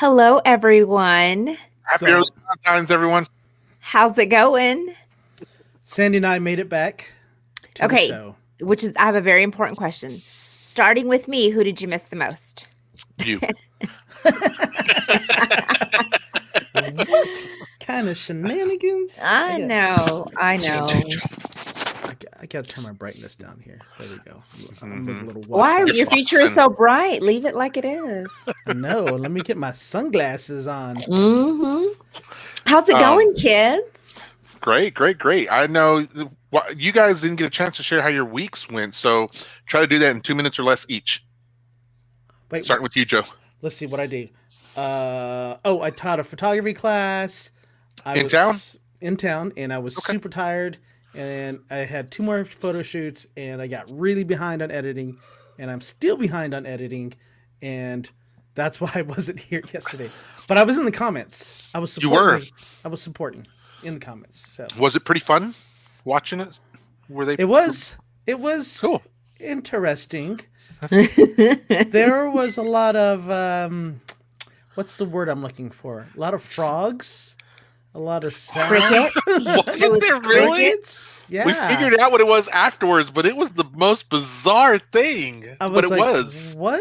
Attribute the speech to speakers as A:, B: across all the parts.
A: Hello, everyone.
B: Happy early Valentine's, everyone.
A: How's it going?
C: Sandy and I made it back to the show.
A: I have a very important question. Starting with me, who did you miss the most?
B: You.
C: What kind of shenanigans?
A: I know.
C: I gotta turn my brightness down here. There we go. I'm a little
A: Why? Your future is so bright. Leave it like it is.
C: No, let me get my sunglasses on.
A: Mm-hmm. How's it going, kids?
B: Great. I know you guys didn't get a chance to share how your weeks went, so try to do that in 2 minutes or less each.
C: Wait,
B: starting with you, Joe.
C: Let's see what I do. I taught a photography class.
B: In town,
C: and I was super tired. And I had 2 more photo shoots, and I got really behind on editing, and I'm still behind on editing, and that's why I wasn't here yesterday. But I was in the comments. I was supporting.
B: You were.
C: I was supporting in the comments. So
B: was it pretty fun watching it? Were they?
C: It was
B: cool.
C: Interesting. There was a lot of what's the word I'm looking for? A lot of frogs. A lot of sound.
A: Cricket?
B: Was there really?
C: Crickets? Yeah.
B: We figured out what it was afterwards, but it was the most bizarre thing.
C: What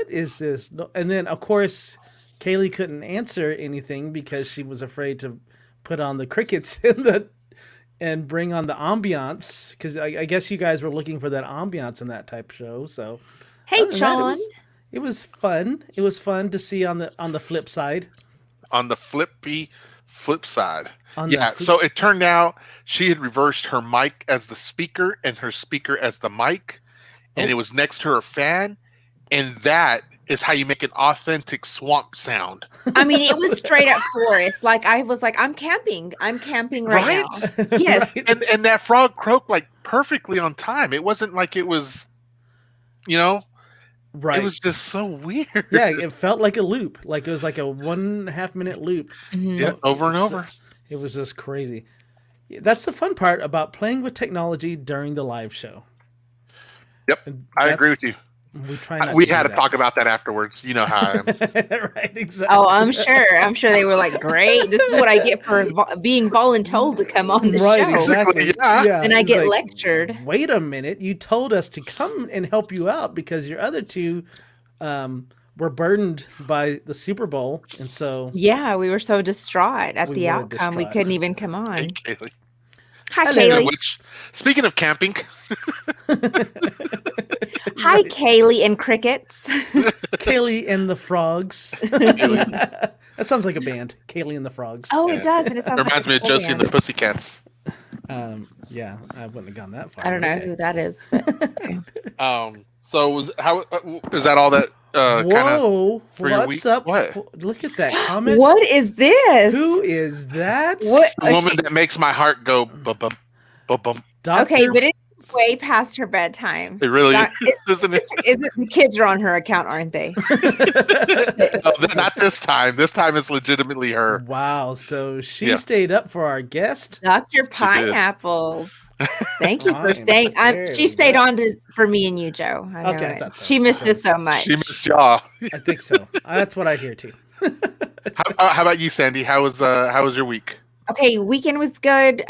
C: is this? And then, of course, Kaylee couldn't answer anything because she was afraid to put on the crickets and bring on the ambiance. Because I guess you guys were looking for that ambiance in that type show. So,
A: hey, Sean.
C: It was fun. It was fun to see on the flip side.
B: On the flip side. So it turned out she had reversed her mic as the speaker and her speaker as the mic, and it was next to her fan, and that is how you make an authentic swamp sound.
A: I mean, it was straight up forest. Like I was like, I'm camping right now. Yes.
C: Right?
B: And that frog croaked like perfectly on time. It wasn't like it was,
C: right.
B: It was just so weird.
C: Yeah, it felt like a loop. Like it was like a 1.5 minute loop.
A: Mm-hmm.
B: Yeah, over and over.
C: It was just crazy. That's the fun part about playing with technology during the live show.
B: Yep, I agree with you.
C: We
B: had to talk about that afterwards. You know how I am.
C: Right, exactly.
A: Oh, I'm sure they were like, great. This is what I get for being voluntold to come on the show.
C: Exactly. Yeah.
A: And I get lectured.
C: Wait a minute. You told us to come and help you out because your other 2 were burdened by the Super Bowl. And so...
A: Yeah, we were so distraught at the outcome. We couldn't even come on.
B: Hey, Kaylee.
A: Hi, Kaylee.
B: Speaking of camping.
A: Hi, Kaylee and crickets.
C: Kaylee and the Frogs. That sounds like a band. Kaylee and the Frogs.
A: Oh, it does. And it sounds
B: reminds me of Josie and the Pussycats.
C: Yeah, I wouldn't have gone that far.
A: I don't know who that is. But,
B: So is that all that?
C: Whoa! What's
B: week?
C: up?
B: What?
C: Look at that comment.
A: What is this?
C: Who is that?
A: What?
B: The woman that makes my heart go bum bum bum bum.
A: Okay, but it's way past her bedtime.
B: It really is, isn't it?
A: The kids are on her account, aren't they?
B: No, not this time. This time it's legitimately her.
C: Wow! So she stayed up for our guest,
A: Dr. Pineapples. Thank you for staying. She stayed on for me and you, Joe. I know it. She missed us so much.
B: She missed y'all.
C: I think so. That's what I hear too.
B: How about you, Sandy? How was your week?
A: Okay, weekend was good.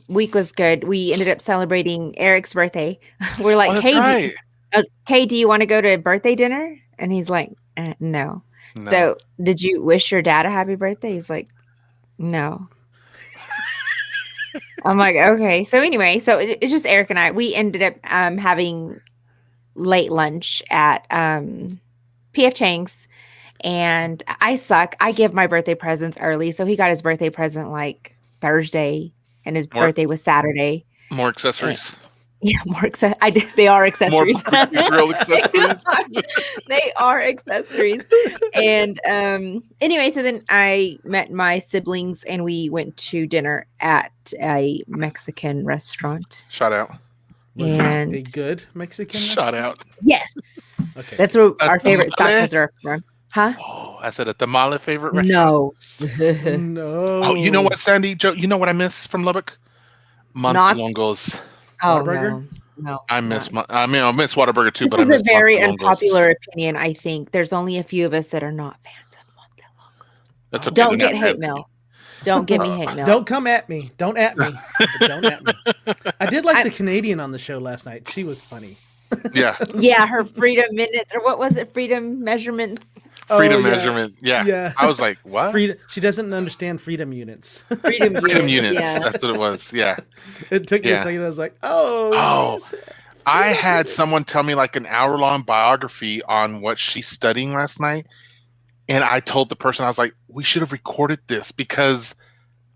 A: Week was good. We ended up celebrating Eric's birthday. We're like, hey, do you want to go to a birthday dinner? And he's like, no. So, did you wish your dad a happy birthday? He's like, no. I'm like, okay. So anyway, it's just Eric and I. We ended up having late lunch at PF Chang's, and I suck. I give my birthday presents early, so he got his birthday present like Thursday, and his birthday was Saturday.
B: More accessories.
A: More they are accessories.
B: Real accessories.
A: They are accessories. And anyway, so then I met my siblings and we went to dinner at a Mexican restaurant.
B: Shout out.
C: Was it a good Mexican
B: Shout out.
A: Yes.
C: Okay.
A: That's where our favorite tacos are from. Huh?
B: Oh, I said a tamale favorite restaurant.
A: No.
C: No.
B: Oh, you know what, Sandy? Joe, you know what I miss from Lubbock? Montelongos.
A: Oh,
C: Whataburger?
A: No.
B: I miss Whataburger too,
A: this
B: but
A: is
B: I miss
A: a very
B: Montelongos.
A: unpopular opinion, I think. There's only a few of us that are not fans of Montelongos.
B: That's okay.
A: Don't
B: They're
A: get
B: not
A: hate
B: fans.
A: mail. Don't give me hate mail.
C: Don't come at me. Don't at me. But don't at me. I did like the Canadian on the show last night. She was funny.
B: Yeah.
A: Yeah, her freedom minutes, or what was it? Freedom measurements.
B: Freedom measurement. Yeah.
C: Yeah.
B: I was like, what?
C: Freedom. She doesn't understand freedom units.
A: Freedom
B: units.
A: Yeah.
B: That's what it was. Yeah.
C: It took me a second. I was like, oh.
B: I had someone tell me like an hour-long biography on what she's studying last night. And I told the person, I was like, we should have recorded this because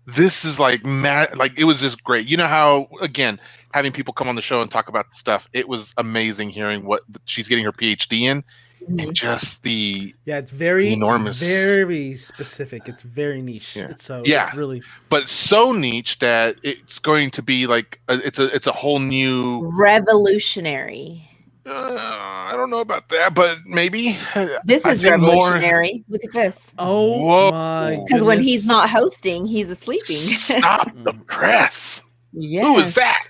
B: this is like mad. Like, it was just great. You know how, again, having people come on the show and talk about stuff, it was amazing hearing what she's getting her PhD in. And just
C: it's very
B: enormous,
C: very specific. It's very niche. It's really,
B: but so niche that it's going to be like it's a whole new
A: revolutionary.
B: I don't know about that, but maybe
A: this is revolutionary. Look at this.
C: Oh my!
A: Because when he's not hosting, he's sleeping.
B: Stop the press.
A: Yes.
B: Who is that?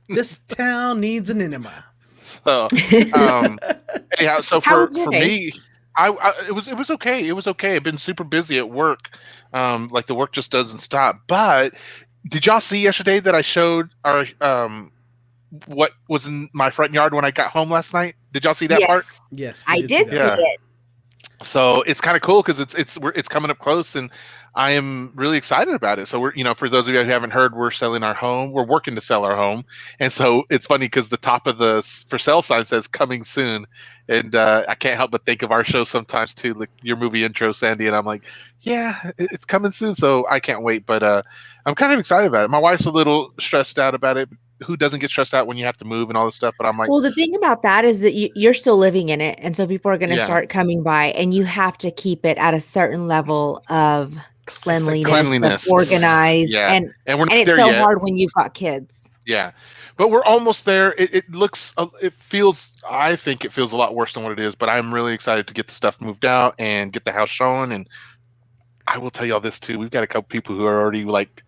C: This town needs an enema.
B: So, anyhow, so for me, it was okay. It was okay. I've been super busy at work. Like the work just doesn't stop. But did y'all see yesterday that I showed our what was in my front yard when I got home last night? Did y'all see that part?
C: Yes,
A: I did see it.
B: So it's kind of cool because it's coming up close, and I am really excited about it. So we're, for those of you who haven't heard, we're selling our home. We're working to sell our home, and so it's funny because the top of the for sale sign says "coming soon," and I can't help but think of our show sometimes too, like your movie intro, Sandy, and I'm like, yeah, it's coming soon. So I can't wait, but I'm kind of excited about it. My wife's a little stressed out about it. Who doesn't get stressed out when you have to move and all this stuff? But I'm like,
A: well, the thing about that is that you're still living in it, and so people are going to start coming by, and you have to keep it at a certain level of cleanliness, organized, and
B: we're not
A: and it's
B: there
A: so
B: yet.
A: hard when you've got kids.
B: Yeah, but we're almost there. It looks, it feels. I think it feels a lot worse than what it is. But I'm really excited to get the stuff moved out and get the house showing. And I will tell y'all this too. We've got a couple people who are already like,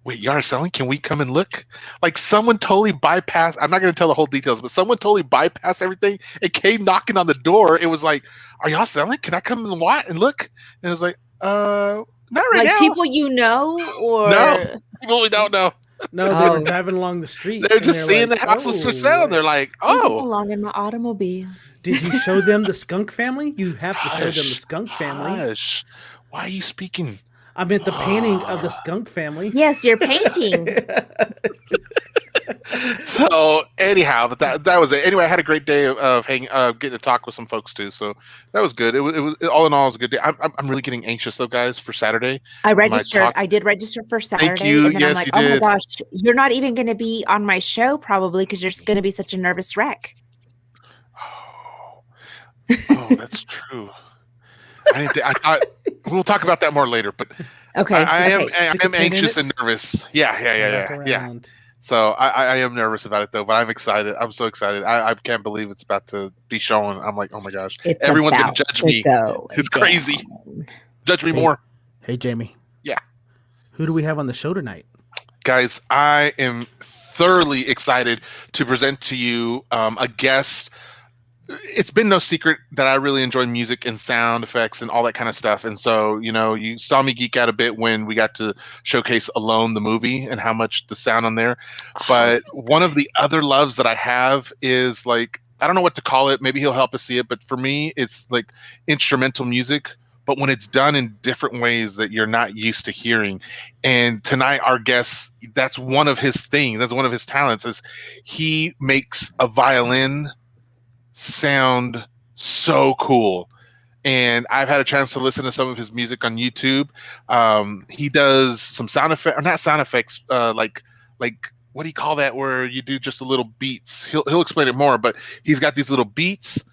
B: wait, y'all are selling? Can we come and look? Like someone totally bypassed. I'm not going to tell the whole details, but someone totally bypassed everything and came knocking on the door. It was like, are y'all selling? Can I come and watch and look? And it was like, not right now.
A: Like people you know, or
B: no, people we don't know.
C: No, they were driving along the street.
B: They're just seeing the house was for sale. And they're like, oh,
A: along in my automobile.
C: Did you show them the skunk family? You have to show them the skunk family.
B: Gosh. Why are you speaking?
C: I meant the painting of the skunk family.
A: Yes, you're painting.
B: So anyhow, but that was it. Anyway, I had a great day of getting to talk with some folks too. So that was good. It was all in all, it was a good day. I'm really getting anxious though, guys, for Saturday.
A: I registered. I did reger for Saturday.
B: Thank you.
A: And then
B: yes,
A: I'm like,
B: you
A: oh
B: did.
A: my gosh, you're not even going to be on my show probably because you're going to be such a nervous wreck.
B: Oh, that's true. I thought we'll talk about that more later, but
A: okay.
B: I am anxious and nervous. Yeah. So I am nervous about it though, but I'm excited. I'm so excited. I can't believe it's about to be shown. I'm like, oh my gosh, everyone's gonna judge me. It's crazy. Judge me more.
C: Hey, Jamie.
B: Yeah.
C: Who do we have on the show tonight?
B: Guys, I am thoroughly excited to present to you a guest. It's been no secret that I really enjoy music and sound effects and all that kind of stuff. And so, you saw me geek out a bit when we got to showcase Alone, the movie, and how much the sound on there. But one of the other loves that I have is like, I don't know what to call it. Maybe he'll help us see it. But for me, it's like instrumental music, but when it's done in different ways that you're not used to hearing. And tonight, our guest, that's one of his things. That's one of his talents is he makes a violin sound so cool. And I've had a chance to listen to some of his music on YouTube. He does some sound effects, or not sound effects, like what do you call that where you do just a little beats? He'll explain it more, but he's got these little beats.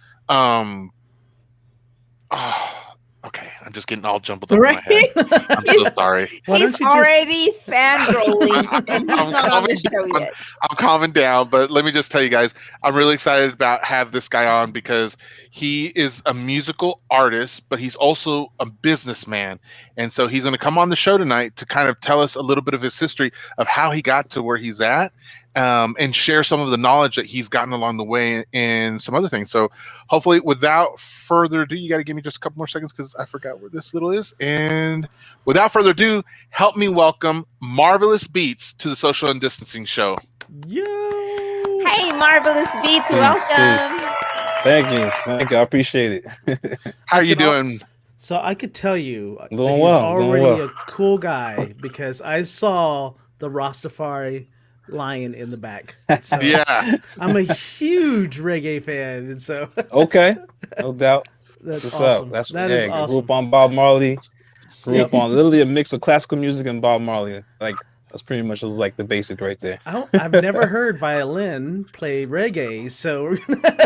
B: Okay, I'm just getting all jumbled up in my head. I'm so sorry.
A: He's already fangirling, and he's not on the show yet.
B: I'm calming down, but let me just tell you guys, I'm really excited about have this guy on because he is a musical artist, but he's also a businessman. And so he's going to come on the show tonight to kind of tell us a little bit of his history of how he got to where he's at. and share some of the knowledge that he's gotten along the way and some other things. So hopefully, without further ado, you got to give me just a couple more seconds because I forgot where this little is. And without further ado, help me welcome Marvillous Beats to the Social and Distancing Show.
C: Yo!
A: Hey, Marvillous Beats, welcome.
D: Peace. Thank you. I appreciate it.
B: How are you doing?
C: So I could tell you that he's
D: Doing well.
C: already a cool guy because I saw the Rastafari lion in the back. So
B: Yeah.
C: I'm a huge reggae fan, and so
D: Okay, no doubt.
C: that's
D: what's
C: awesome.
D: up. That's
C: That
D: hey,
C: is
D: grew
C: awesome.
D: up on Bob Marley. Grew
C: Yep.
D: up on literally a mix of classical music and Bob Marley. Like that's pretty much was like the basic right there.
C: I've never heard violin play reggae, so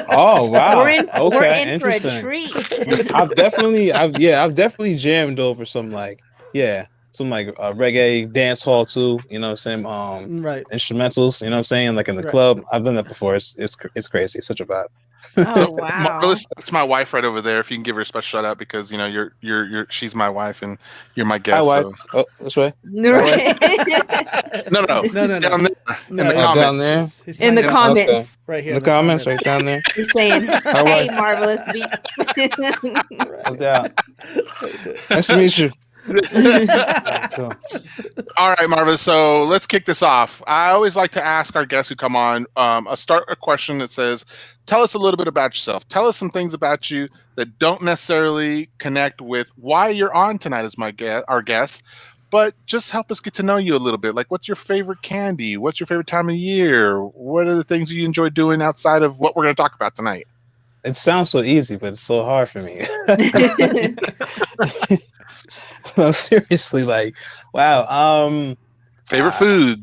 D: Oh wow.
A: We're in for a
D: Interesting.
A: treat.
D: I've definitely jammed over some reggae dance hall too. You know what I'm saying?
C: right.
D: Instrumentals. You know what I'm saying? Like in the
C: Right.
D: club. I've done that before. It's crazy. It's such a vibe.
A: Oh, wow.
B: Marvillous, that's my wife right over there. If you can give her a special shout out because she's my wife and you're my guest.
D: Hi, wife.
B: So.
D: Oh, this way.
A: Right.
B: No.
C: No.
B: Down there, in the
C: he's-
B: comments.
D: down there?
C: he's
A: In the
C: talking
A: comments.
D: Okay.
C: right here
D: In the comments right down there.
A: You're saying,
D: How
A: hey,
D: are-
A: Marvillous Beats.
D: No doubt. Nice to meet you. Cool.
B: All right, Marvin. So let's kick this off. I always like to ask our guests who come on a question that says, tell us a little bit about yourself. Tell us some things about you that don't necessarily connect with why you're on tonight as our guest, but just help us get to know you a little bit. Like, what's your favorite candy? What's your favorite time of year? What are the things you enjoy doing outside of what we're going to talk about tonight?
D: It sounds so easy, but it's so hard for me. No, seriously, like, wow.
B: Favorite foods?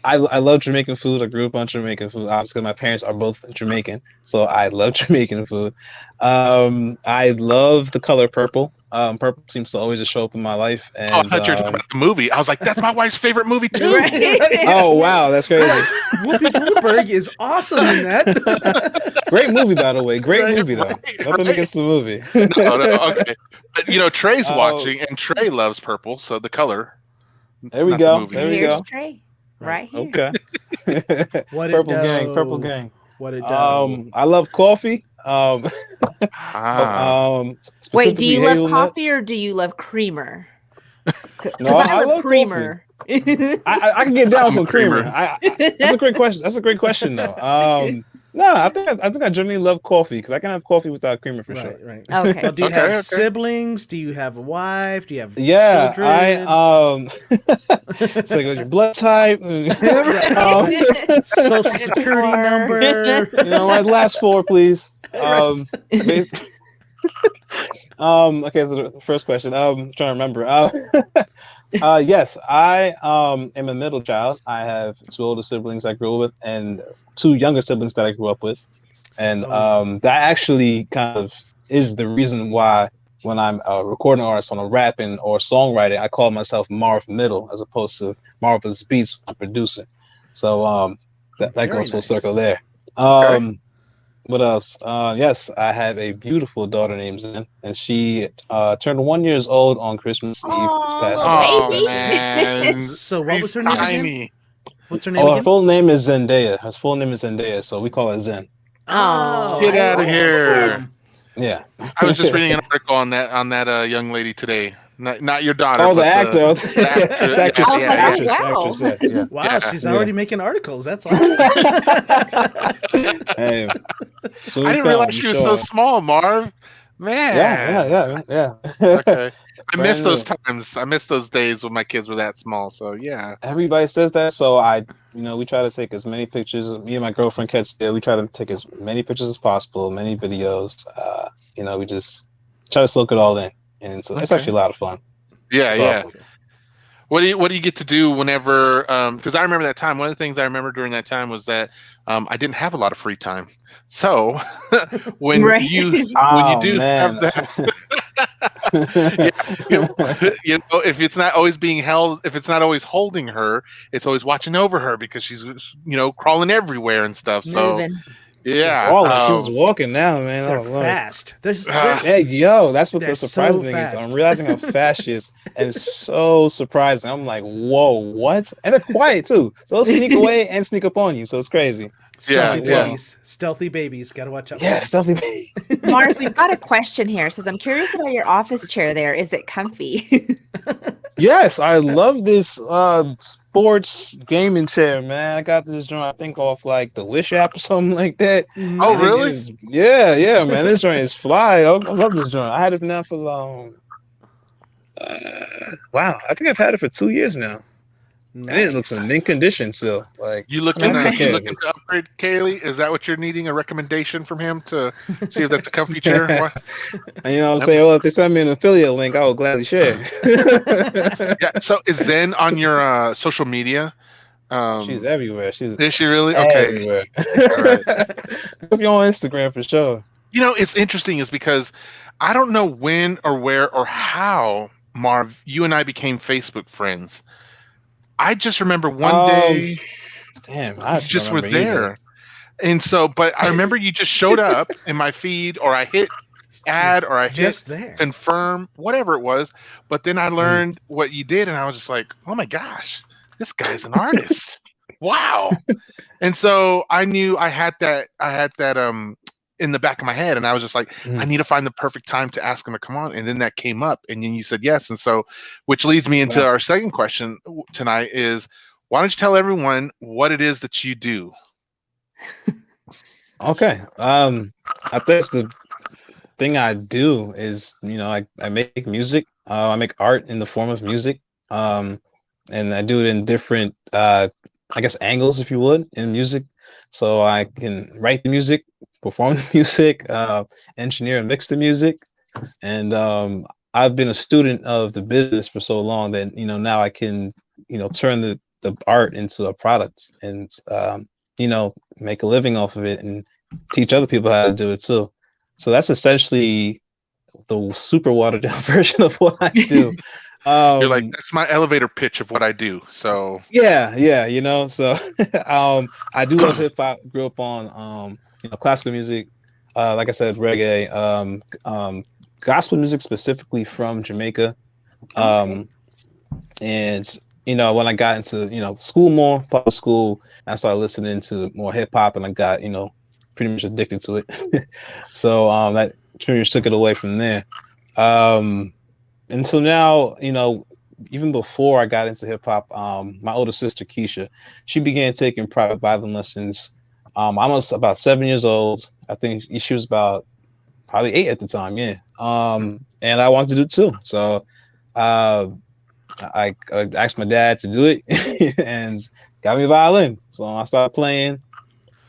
D: I love Jamaican food. I grew up on Jamaican food. Obviously, my parents are both Jamaican, so I love Jamaican food. I love the color purple. Purple seems to always just show up in my life. And,
B: I thought you were talking about the movie. I was like, that's my wife's favorite movie too.
A: Right.
D: Oh wow, that's crazy!
C: Whoopi Goldberg is awesome in that.
D: Great movie, by the way. Great movie, though.
B: right,
D: Nothing
B: right.
D: against the movie.
B: No, okay. But, Trey's
D: Oh.
B: watching, and Trey loves purple, so the color.
D: There we
B: not the
D: go.
B: movie.
D: There we
A: Here's
D: go.
A: Trey. Right here.
D: Okay.
C: What it
D: Purple
C: do?
D: gang. Purple gang.
C: What it do?
D: I love coffee.
B: Ah.
A: Wait, do you love
D: hazelnut.
A: coffee or do you love creamer? Because
D: No, I love
A: creamer.
D: I can get down
B: I'm a
D: with creamer.
B: creamer.
D: That's a great question. That's a great question, though. No, I think I generally love coffee because I can have coffee without creamer for sure.
C: Right.
A: Okay.
C: Well, do you
B: Okay,
C: have
B: okay.
C: siblings? Do you have a wife? Do you have
D: Yeah,
C: children?
D: it's like what's your blood type.
C: Social security number.
D: My last four, please. Okay, so the first question. I'm trying to remember. Yes, I am a middle child. I have two older siblings I grew up with and two younger siblings that I grew up with. And that actually kind of is the reason why when I'm a recording artist, when I'm rapping or songwriting, I call myself Marv Middle as opposed to Marvillous Beats when I'm producing. So that
C: Very
D: goes full
C: nice.
D: circle there.
B: Okay.
D: What else? Yes, I have a beautiful daughter named Zen, and she turned 1 year old on Christmas Eve this past
A: Aw,
B: Oh,
A: baby.
B: man.
C: So what was
B: He's
C: her name again?
B: tiny.
C: What's her name
D: Oh, her
C: again?
D: full name is Zendaya. Her full name is Zendaya, so we call her Zen.
A: Oh,
B: Get
A: I
B: outta
A: love
B: here.
A: that.
D: Yeah.
B: I was just reading an article on that young lady today. Not your daughter.
D: Oh, the
B: but
D: actor.
B: the actor.
D: The actress.
A: I was like,
D: Actress.
A: wow.
D: Actress. Yeah.
C: Wow,
B: Yeah.
C: she's
D: Yeah.
C: already making articles. That's awesome.
D: Hey,
B: I didn't realize she was so small, Marv. Man.
D: Yeah.
B: Okay. I miss
D: Brand
B: those
D: new.
B: times. I miss those days when my kids were that small. So yeah.
D: Everybody says that, so we try to take as many pictures. Me and my girlfriend Kat still, we try to take as many pictures as possible, many videos. We just try to soak it all in, and it's
B: Okay.
D: actually a lot of fun.
B: Yeah,
D: It's
B: yeah.
D: awesome.
B: What do you get to do whenever? Because I remember that time. One of the things I remember during that time was that I didn't have a lot of free time. So when
A: Right.
B: you
D: Oh,
B: do
D: man.
B: have that, if it's not always being held, if it's not always holding her, it's always watching over her because she's crawling everywhere and stuff. So
A: Moving.
B: Yeah.
D: She's walking now, man.
C: They're
D: Oh Lord.
C: fast. They're
D: Hey, yo, that's what
C: they're
D: the surprising
C: so
D: thing is.
C: fast.
D: I'm realizing how fast she is, and it's so surprising. I'm like, whoa, what? And they're quiet too, so they'll sneak away and sneak up on you. So it's crazy.
C: Stealthy
B: Yeah.
C: babies. Stealthy babies. Gotta watch out.
D: Yeah,
C: For
D: stealthy.
A: Marv, we've got a question here. It says, I'm curious about your office chair there. Is it comfy?
D: Yes, I love this sports gaming chair, man. I got this joint, I think, off like the Wish app or something like that.
B: Oh,
D: And it
B: really?
D: is- yeah, man. This joint is fly. I love this joint. I had it now for wow, I think I've had it for 2 years now.
C: nice.
D: And it looks in mint condition still. Like
B: You looking
D: I took
B: to
D: care of it.
B: upgrade, Kaylee? Is that what you're needing? A recommendation from him to see if that's a comfy chair? What?
D: And you know what I'm saying? Well, if they send me an affiliate link, I will gladly share.
B: Yeah. So is Zen on your social media?
D: She's everywhere. She's
B: Is she really? Okay.
D: everywhere.
B: All right.
D: Hope you're on Instagram for sure.
B: You know, it's interesting is because I don't know when or where or how, Marv, you and I became Facebook friends. I just remember one day
D: Damn,
B: you
D: I
B: just
D: don't
B: were
D: remember either.
B: there. And so, but I remember you just showed up in my feed, or I hit add, or I hit
C: Just there.
B: confirm, whatever it was. But then I learned what you did, and I was just like, oh my gosh, this guy's an artist. Wow. And so I knew I had that in the back of my head, and I was just like, I need to find the perfect time to ask him to come on. And then that came up, and then you said yes. And so, which leads me into our second question tonight is, why don't you tell everyone what it is that you do?
D: Okay. I think the thing I do is, I make music. I make art in the form of music. And I do it in different, I guess, angles, if you would, in music. So I can write the music, perform the music, engineer and mix the music. And I've been a student of the business for so long that, now I can, turn the art into a product and, make a living off of it and teach other people how to do it too. So that's essentially the super watered down version of what I do.
B: You're like, that's my elevator pitch of what I do. So
D: yeah, so I do love hip hop. Grew up on classical music, like I said, reggae, gospel music specifically from Jamaica. And when I got into school, public school, I started listening to more hip hop, and I got pretty much addicted to it. So that pretty much took it away from there. And so now, even before I got into hip hop, my older sister Keisha, she began taking private violin lessons. I was about 7 years old. I think she was about probably 8 at the time. Yeah. And I wanted to do it too. So I asked my dad to do it and got me a violin. So I started playing.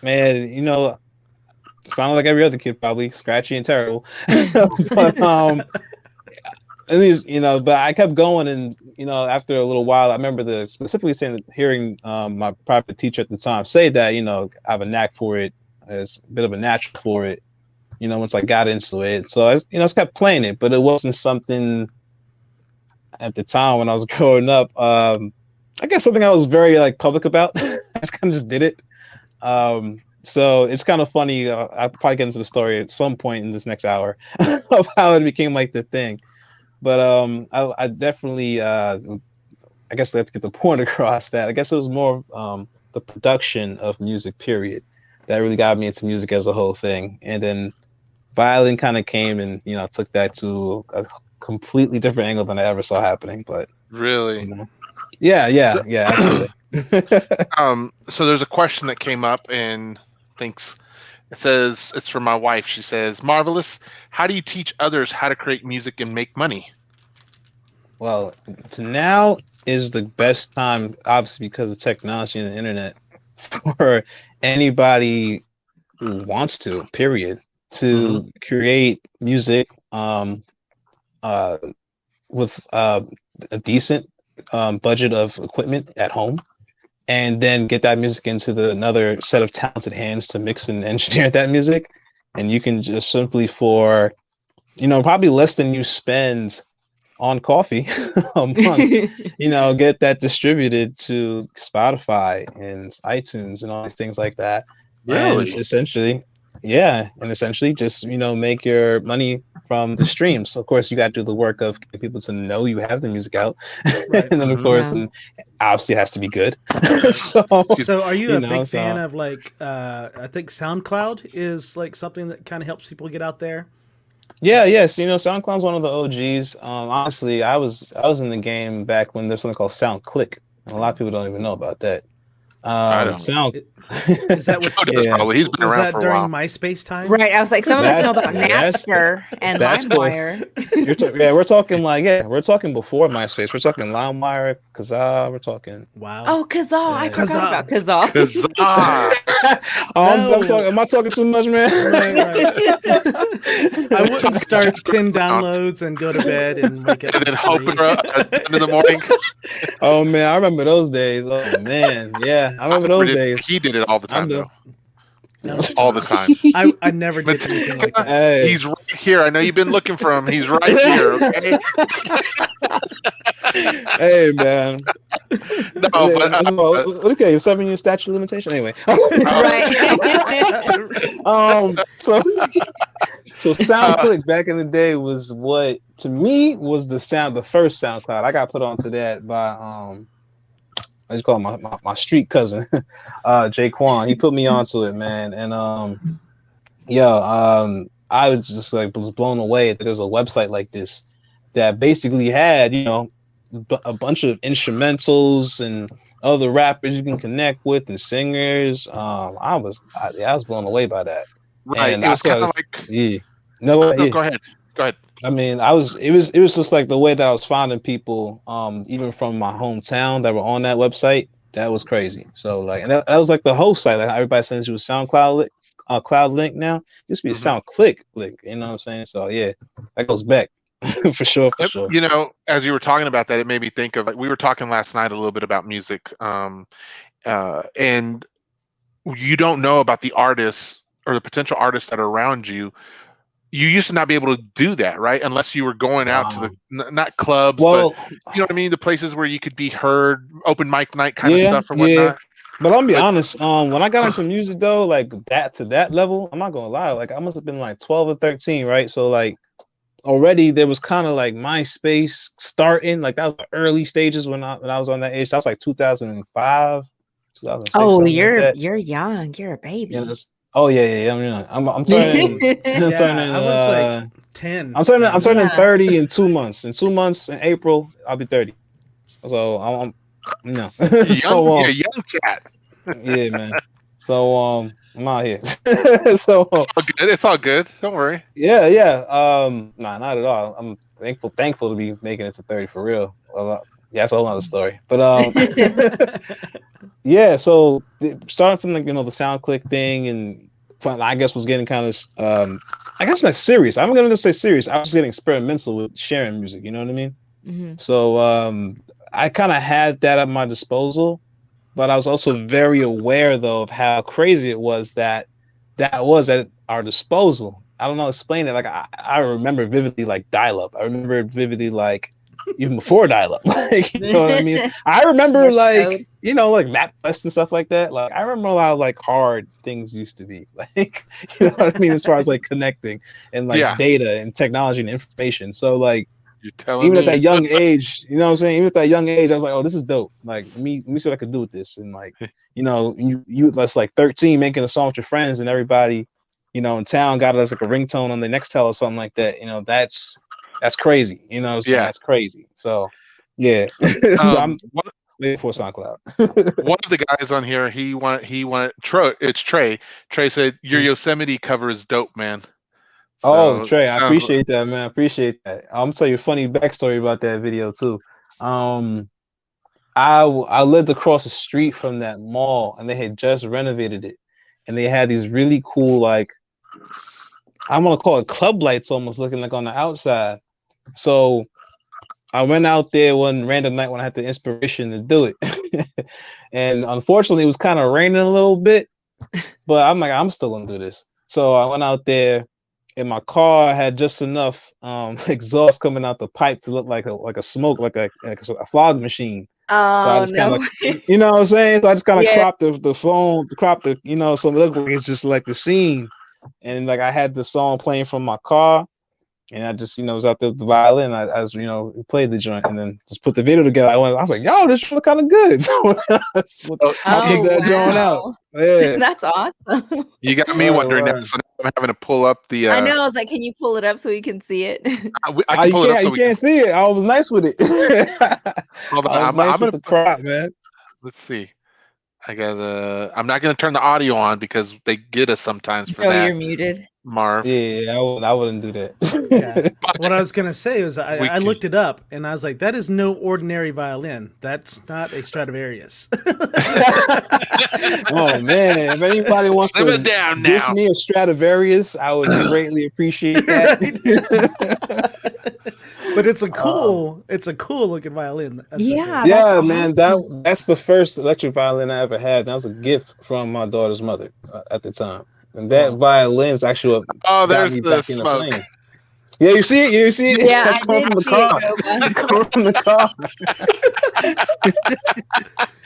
D: Man, sounded like every other kid, probably scratchy and terrible. But at least, but I kept going, and after a little while, I remember specifically hearing my private teacher at the time say that I have a knack for it, as a bit of a natural for it. Once I got into it, so I just kept playing it, but it wasn't something at the time when I was growing up. I guess something I was very public about. I just kind of just did it. So it's kind of funny. I'll probably get into the story at some point in this next hour of how it became the thing. But I definitely, I guess I have to get the point across that I guess it was more the production of music, period, that really got me into music as a whole thing. And then violin kind of came and, took that to a completely different angle than I ever saw happening. But
B: really,
D: yeah, absolutely.
B: So there's a question that came up, and thanks. It says, it's from my wife. She says, Marvillous, how do you teach others how to create music and make money?
D: Well, now is the best time, obviously, because of technology and the internet, for anybody who wants to, period, to create music with a decent budget of equipment at home, and then get that music into another set of talented hands to mix and engineer that music. And you can just simply, for, probably less than you spend on coffee a month, get that distributed to Spotify and iTunes and all these things like that. And
B: Really?
D: essentially, yeah, and essentially just make your money from the streams. So of course, you got to do the work of getting people to know you have the music out,
C: Right.
D: and then of course, and obviously it has to be good. so
C: So are you a big
D: so
C: fan of like I think SoundCloud is like something that kind of helps people get out there?
D: yeah, yes, SoundCloud's one of the OGs. Honestly, I was in the game back when there's something called SoundClick, and a lot of people don't even know about that.
B: I don't.
C: Is that what
B: Joe does
D: Yeah.
B: probably. He's been
C: was
B: around
C: that
B: for a
C: during
B: while.
C: MySpace time?
A: Right. I was like, some of us know
D: That's-
A: about
D: that's-
A: Napster and
D: that's
A: LimeWire.
D: we're talking we're talking before MySpace. We're talking LimeWire, Kazaa. We're talking.
C: Wow.
A: Oh, Kazaa. I forgot about Kazaa.
D: Am I talking too much, man?
C: Right. I wouldn't start 10 downloads and go to bed and wake up
B: And then
C: at
B: hope
C: 3.
B: in the morning.
D: Oh man, I remember those days. Oh man, yeah, I remember those days.
B: He did it all the time, though.
C: No,
B: All the time.
C: I never did anything like that.
D: Hey.
B: He's right here. I know you've been looking for him. He's right here. Okay.
D: Hey man.
B: No, but
D: okay, 7-year statute of limitation. Anyway.
A: Right.
D: So SoundClick back in the day was what to me was the first SoundCloud. I got put onto that by I just call him my street cousin, Jay Quan. He put me onto it, man. And I was just was blown away that there's a website like this that basically had a bunch of instrumentals and other rappers you can connect with and singers. I was blown away by that.
B: right.
D: And
B: it was kind of like.
D: Yeah.
B: No, go ahead. Go ahead.
D: I mean, it was just like the way that I was finding people, even from my hometown that were on that website. That was crazy. So like, and that was like the whole site. Like everybody sends you a SoundCloud cloud link now. It used to be a SoundClick link. You know what I'm saying? So yeah, that goes back for sure.
B: As you were talking about that, it made me think of, like, we were talking last night a little bit about music, and you don't know about the artists or the potential artists that are around you. You used to not be able to do that, right? Unless you were going out to the not clubs, but you know what I mean, the places where you could be heard, open mic night kind of stuff or whatnot.
D: But I'll be honest, when I got into music though, like that to that level, I'm not gonna lie, like I must have been like 12 or 13, right? So like already there was kind of like MySpace starting, like that was the early stages when I was on that age. That was like 2005, 2006.
A: Oh, you're young. You're a baby.
D: Yeah, oh yeah. I'm turning. I'm turning.
C: I was like 10.
D: I'm turning 30 in 2 months. In 2 months, in April, I'll be 30. So I'm
B: Young cat.
D: Yeah, man. So I'm out here. So
B: it's all good. Don't worry.
D: Yeah. Nah, not at all. I'm thankful to be making it to 30 for real. Well, yeah, that's a whole other story. But yeah, so starting from the SoundClick thing, and I guess was getting kind of I guess like serious. I'm gonna just say serious. I was getting experimental with sharing music. You know what I mean?
A: Mm-hmm.
D: So I kind of had that at my disposal, but I was also very aware though of how crazy it was that was at our disposal. I don't know, explain it. Like I remember vividly like dial-up. I remember vividly like even before dial-up. Like, you know what I mean? I remember like like MapQuest and stuff like that. Like I remember how like hard things used to be. Like, you know what I mean, as far as like connecting and like data and technology and information. So like even at that young age, you know what I'm saying? Even at that young age, I was like, oh, this is dope. Like, let me see what I could do with this. And like, you that's like 13 making a song with your friends, and everybody, in town got us like a ringtone on the Nextel or something like that. That's crazy. You know what I'm saying? That's crazy. So yeah. I'm waiting for SoundCloud.
B: One of the guys on here, he wanted it's Trey. Trey said your Yosemite cover is dope, man.
D: So, Trey, I appreciate that, man. I appreciate that. I'm tell you a funny backstory about that video too. I lived across the street from that mall, and they had just renovated it, and they had these really cool, like, I want to call it club lights, almost looking like on the outside. So I went out there one random night when I had the inspiration to do it, and unfortunately, it was kind of raining a little bit, but I'm like, I'm still gonna do this. So I went out there. In my car, I had just enough exhaust coming out the pipe to look like a smoke, like a fog machine. So I
A: Oh
D: just kind
A: no.
D: of, you know what I'm saying? So I just kind of
A: Yeah.
D: cropped the phone, cropped the, you know, so it looked like it's just like the scene. And like I had the song playing from my car, and I just, you know, was out there with the violin. I was, you know, played the joint and then just put the video together. I was like, yo, this look kind of good. So I put that joint out.
A: Wow.
D: Yeah.
A: That's awesome.
B: You got me wondering now. So now I'm having to pull up the.
A: I know. I was like, can you pull it up so we can see it?
B: I can pull it up so
D: you can't see it. I was nice with it.
B: Hold on.
D: I was nice
B: I'm
D: with
B: gonna
D: the crop, man.
B: Let's see. I'm not gonna turn the audio on because they get us sometimes for
A: So
B: that.
A: you're muted.
B: Marv.
D: Yeah, I wouldn't do that.
C: Yeah. What I was gonna say is I
B: can-
C: looked it up and I was like, that is no ordinary violin. That's not a Stradivarius.
D: Oh man, if anybody wants
B: Slim
D: to
B: it down
D: gift
B: now.
D: me a Stradivarius, I would greatly appreciate that.
C: But it's a cool looking violin. That's for
A: Yeah,
C: sure.
D: Yeah,
A: that's
D: man, that's the first electric violin I ever had. That was a gift from my daughter's mother at the time, and that
C: Wow.
D: violin is actually what
B: Oh,
D: got
B: there's
D: me
B: the
D: back into
B: smoke.
D: playing. Yeah, you see it? You see it?
A: Yeah,
D: That's
A: I
D: coming
A: did
D: from the
A: see it
D: car.
A: go by.
D: That's coming from the car.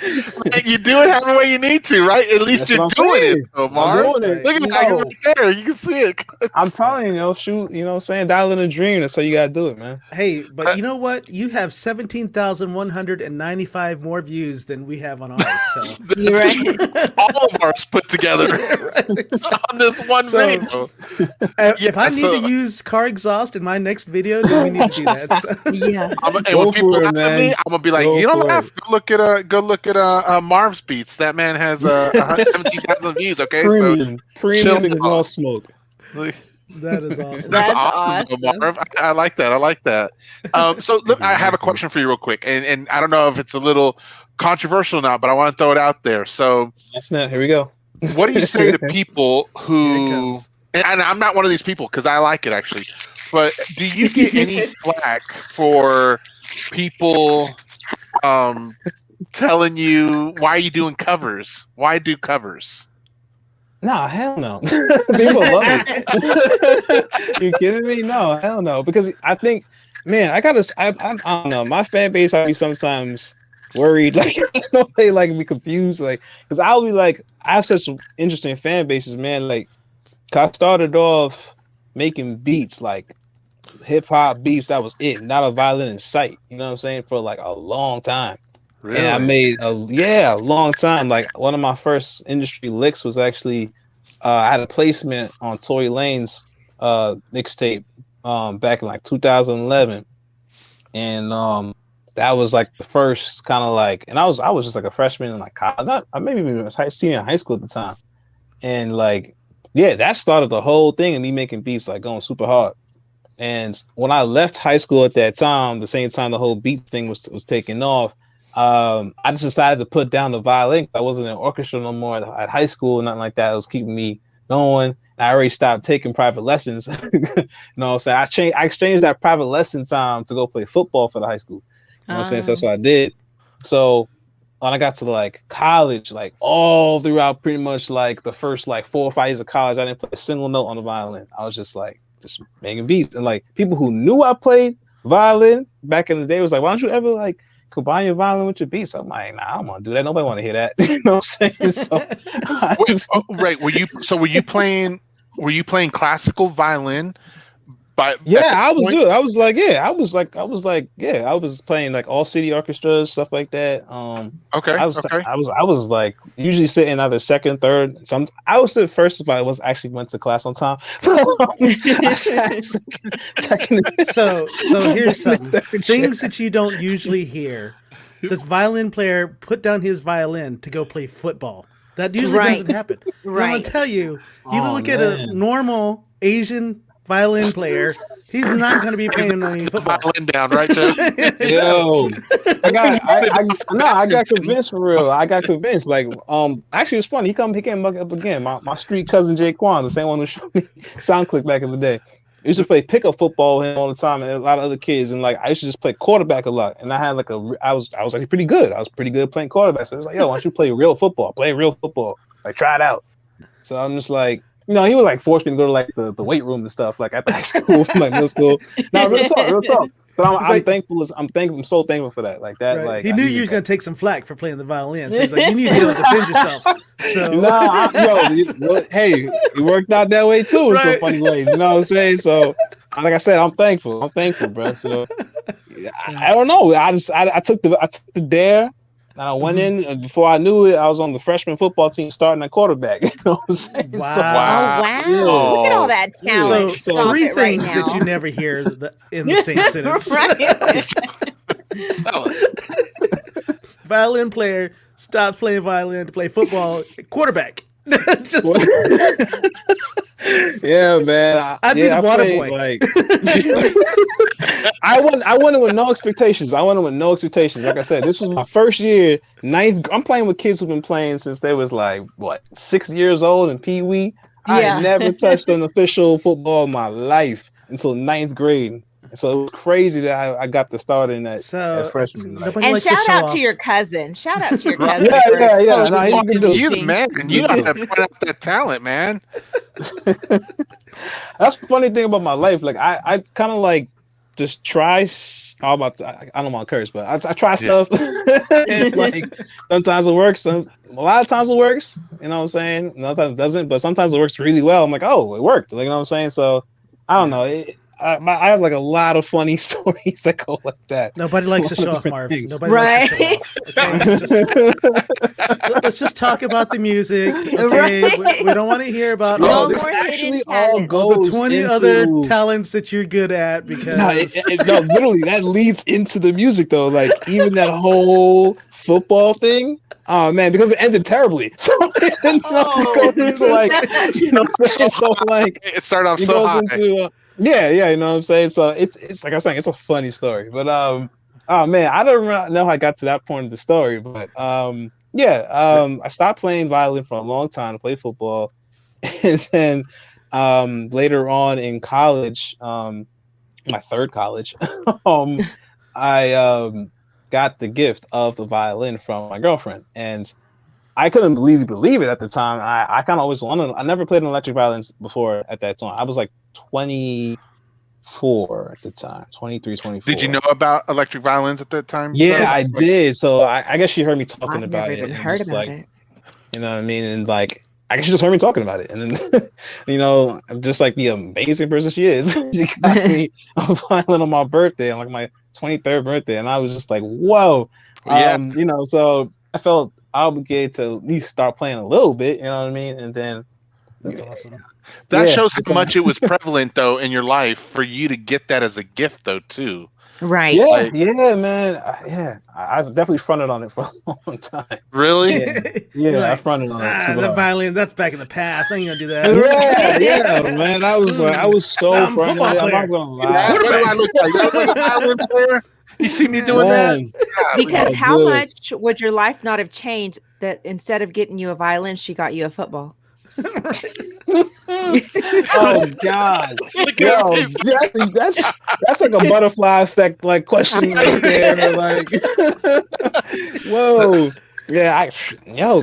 B: Man, you do it however way you need to, right? At least
D: That's
B: you're
D: what I'm
B: doing
D: saying.
B: it, though,
D: I'm
B: Marv.
D: doing it.
B: Look at
D: You
B: that
D: know.
B: right there. You can see it.
D: I'm telling you, shoot, you know what I'm saying? Dial in a dream. That's how you gotta do it, man.
C: Hey, but you know what? You have 17,195 more views than we have on ours. So
A: You're right.
B: All of ours put together on this one
C: So,
B: video.
C: if I need to use car exhaust in my next video, then we need to do that. So.
A: Yeah.
B: And
D: Go
B: when people
D: for it,
B: laugh at me,
D: man.
B: I'm gonna be like,
D: Go
B: you don't
D: for
B: laugh.
D: it.
B: Go look at Marv's beats. That man has 17,000 views. Okay,
D: Premium
B: chill
D: exhaust smoke.
B: so
C: That is awesome.
A: That's
B: awesome, though,
A: awesome.
B: Marv. I like that. I like that. So look, I have a question for you, real quick, and I don't know if it's a little controversial now, but I want to throw it out there. So,
D: That's not. Here we go.
B: what do you say to people
C: Here it
B: who?
C: comes.
B: And I'm not one of these people because I like it actually. But do you get any flack for people telling you why are you doing covers? Why do covers?
D: Nah, hell no. People love it. You kidding me? No, hell no. Because I think, man, I don't know. My fan base, I'll be sometimes worried, like, they like be confused, like, because I'll be like, I have such interesting fan bases, man. Like, 'cause I started off making beats, like hip hop beats. That was it, not a violin in sight. You know what I'm saying? For like a long time.
B: Really?
D: And I made a long time. Like one of my first industry licks was actually I had a placement on Tory Lane's mixtape back in like 2011, and that was like the first kind of like, and I was just like a freshman in like college, I maybe even a senior in high school at the time, and like that started the whole thing of me making beats, like going super hard. And when I left high school at that time, the same time the whole beat thing was taking off, I just decided to put down the violin. I wasn't in orchestra no more at high school, nothing like that. It was keeping me going. I already stopped taking private lessons. You know what I'm saying? I exchanged that private lesson time to go play football for the high school. You know what I'm saying? So that's what I did. So when I got to like college, like all throughout pretty much like the first like 4 or 5 years of college, I didn't play a single note on the violin. I was just making beats. And like people who knew I played violin back in the day was like, why don't you ever like combine your violin with your beats? I'm like, nah, I don't want to do that. Nobody want to hear that. You know what I'm saying? So
B: right. Were you playing classical violin?
D: I was playing like all city orchestras, stuff like that.
B: Okay.
D: I was like usually sitting either second, third. I was sit first if I went to class on time.
C: So here's something. Things that you don't usually hear. This violin player put down his violin to go play football. That usually doesn't happen.
A: Right.
C: I'm gonna tell you, look at a normal Asian violin player, he's not going to be playing any football.
B: Violin down, right, Joe?
D: Yo, I got convinced for real. I got convinced. Like, actually, it's funny. He came up again. My street cousin Jaquan, the same one who showed me SoundClick back in the day. I used to play pickup football with him all the time, and a lot of other kids. And like, I used to just play quarterback a lot. And I had like I was actually pretty good. I was pretty good playing quarterback. So it was like, yo, why don't you play real football? Play real football. Like, try it out. So I'm just like, he would like force me to go to like the weight room and stuff, like at the high school, like middle school. Now, real talk. But I'm
C: like,
D: thankful. I'm so thankful for that. Like that.
C: Right.
D: Like
C: he
D: I
C: knew you
D: needed
C: was
D: that.
C: gonna take some flack for playing the violin. So he's like, you need to be able to defend yourself. So
D: Hey, it worked out that way too in some
C: Right.
D: funny ways. You know what I'm saying? So, like I said, I'm thankful. I'm thankful, bro. So, I don't know. I took the dare. And I went in, and before I knew it, I was on the freshman football team starting at quarterback. You know what I'm saying?
C: Wow.
A: Oh wow! Look at all that talent.
C: So
A: Stop
C: three
A: it right
C: things
A: now.
C: that you never hear in the same sentence.
A: Right.
C: Violin player stops playing violin to play football. Quarterback. Just,
D: Yeah, man.
C: I'd be the water boy.
D: Like, I went with no expectations. Like I said, this was my first year, ninth. I'm playing with kids who've been playing since they was like 6 years old in Pee Wee. I had never touched an official football in my life until ninth grade. So it was crazy that I got the start in that freshman.
A: And shout out to your cousin. Shout out to your cousin.
D: Yeah. No, he's a good dude.
B: You man, you don't have to point out that talent, man.
D: That's the funny thing about my life. Like I kind of like just try. I don't want to curse, but I try stuff. And like sometimes it works. A lot of times it works. You know what I'm saying? Sometimes it doesn't, but sometimes it works really well. I'm like, oh, it worked. Like, you know what I'm saying? So I don't know. I have like a lot of funny stories that go like that.
C: Nobody likes to show off, Marv. Nobody
A: likes
C: to show off. Okay? Let's just talk about the music. Okay, we don't want to hear about all
A: this.
D: Actually, all goes
C: the 20
D: into
C: other talents that you're good at because
D: no, literally that leads into the music though. Like even that whole football thing. Oh man, because it ended terribly. So it
B: started off so high.
D: Yeah, you know what I'm saying? So it's like I was saying, it's a funny story. But oh man, I don't know how I got to that point of the story, but I stopped playing violin for a long time to play football. And then later on in college, my third college, I got the gift of the violin from my girlfriend. And I couldn't believe it at the time. I kind of always wanted. I never played an electric violin before at that time. I was like 24 at the time, 23, 24.
B: Did you know about electric violins at that time?
D: Yeah, I did. So I guess she heard me talking about it.
A: I've never even heard about it.
D: You know what I mean? And like, I guess she just heard me talking about it. And then, you know, just like the amazing person she is, she got me a violin on my birthday, on like my 23rd birthday. And I was just like, whoa. You know, so I felt obligated to at least start playing a little bit, you know what I mean? And then
C: that's awesome.
B: That shows how much it was prevalent though in your life for you to get that as a gift though too.
A: Right.
D: Yeah, man. I definitely fronted on it for a long time.
B: Really?
D: Yeah, I fronted on it too.
C: The violin, that's back in the past. I ain't gonna do that.
D: Yeah, man. I was so fronted. I'm not gonna lie.
B: What do I look like? You look like a violin player? You see me doing that?
A: Because how much would your life not have changed that instead of getting you a violin, she got you a football?
D: Oh God! Yo, that's like a butterfly effect, like question right there. Like, whoa, yeah,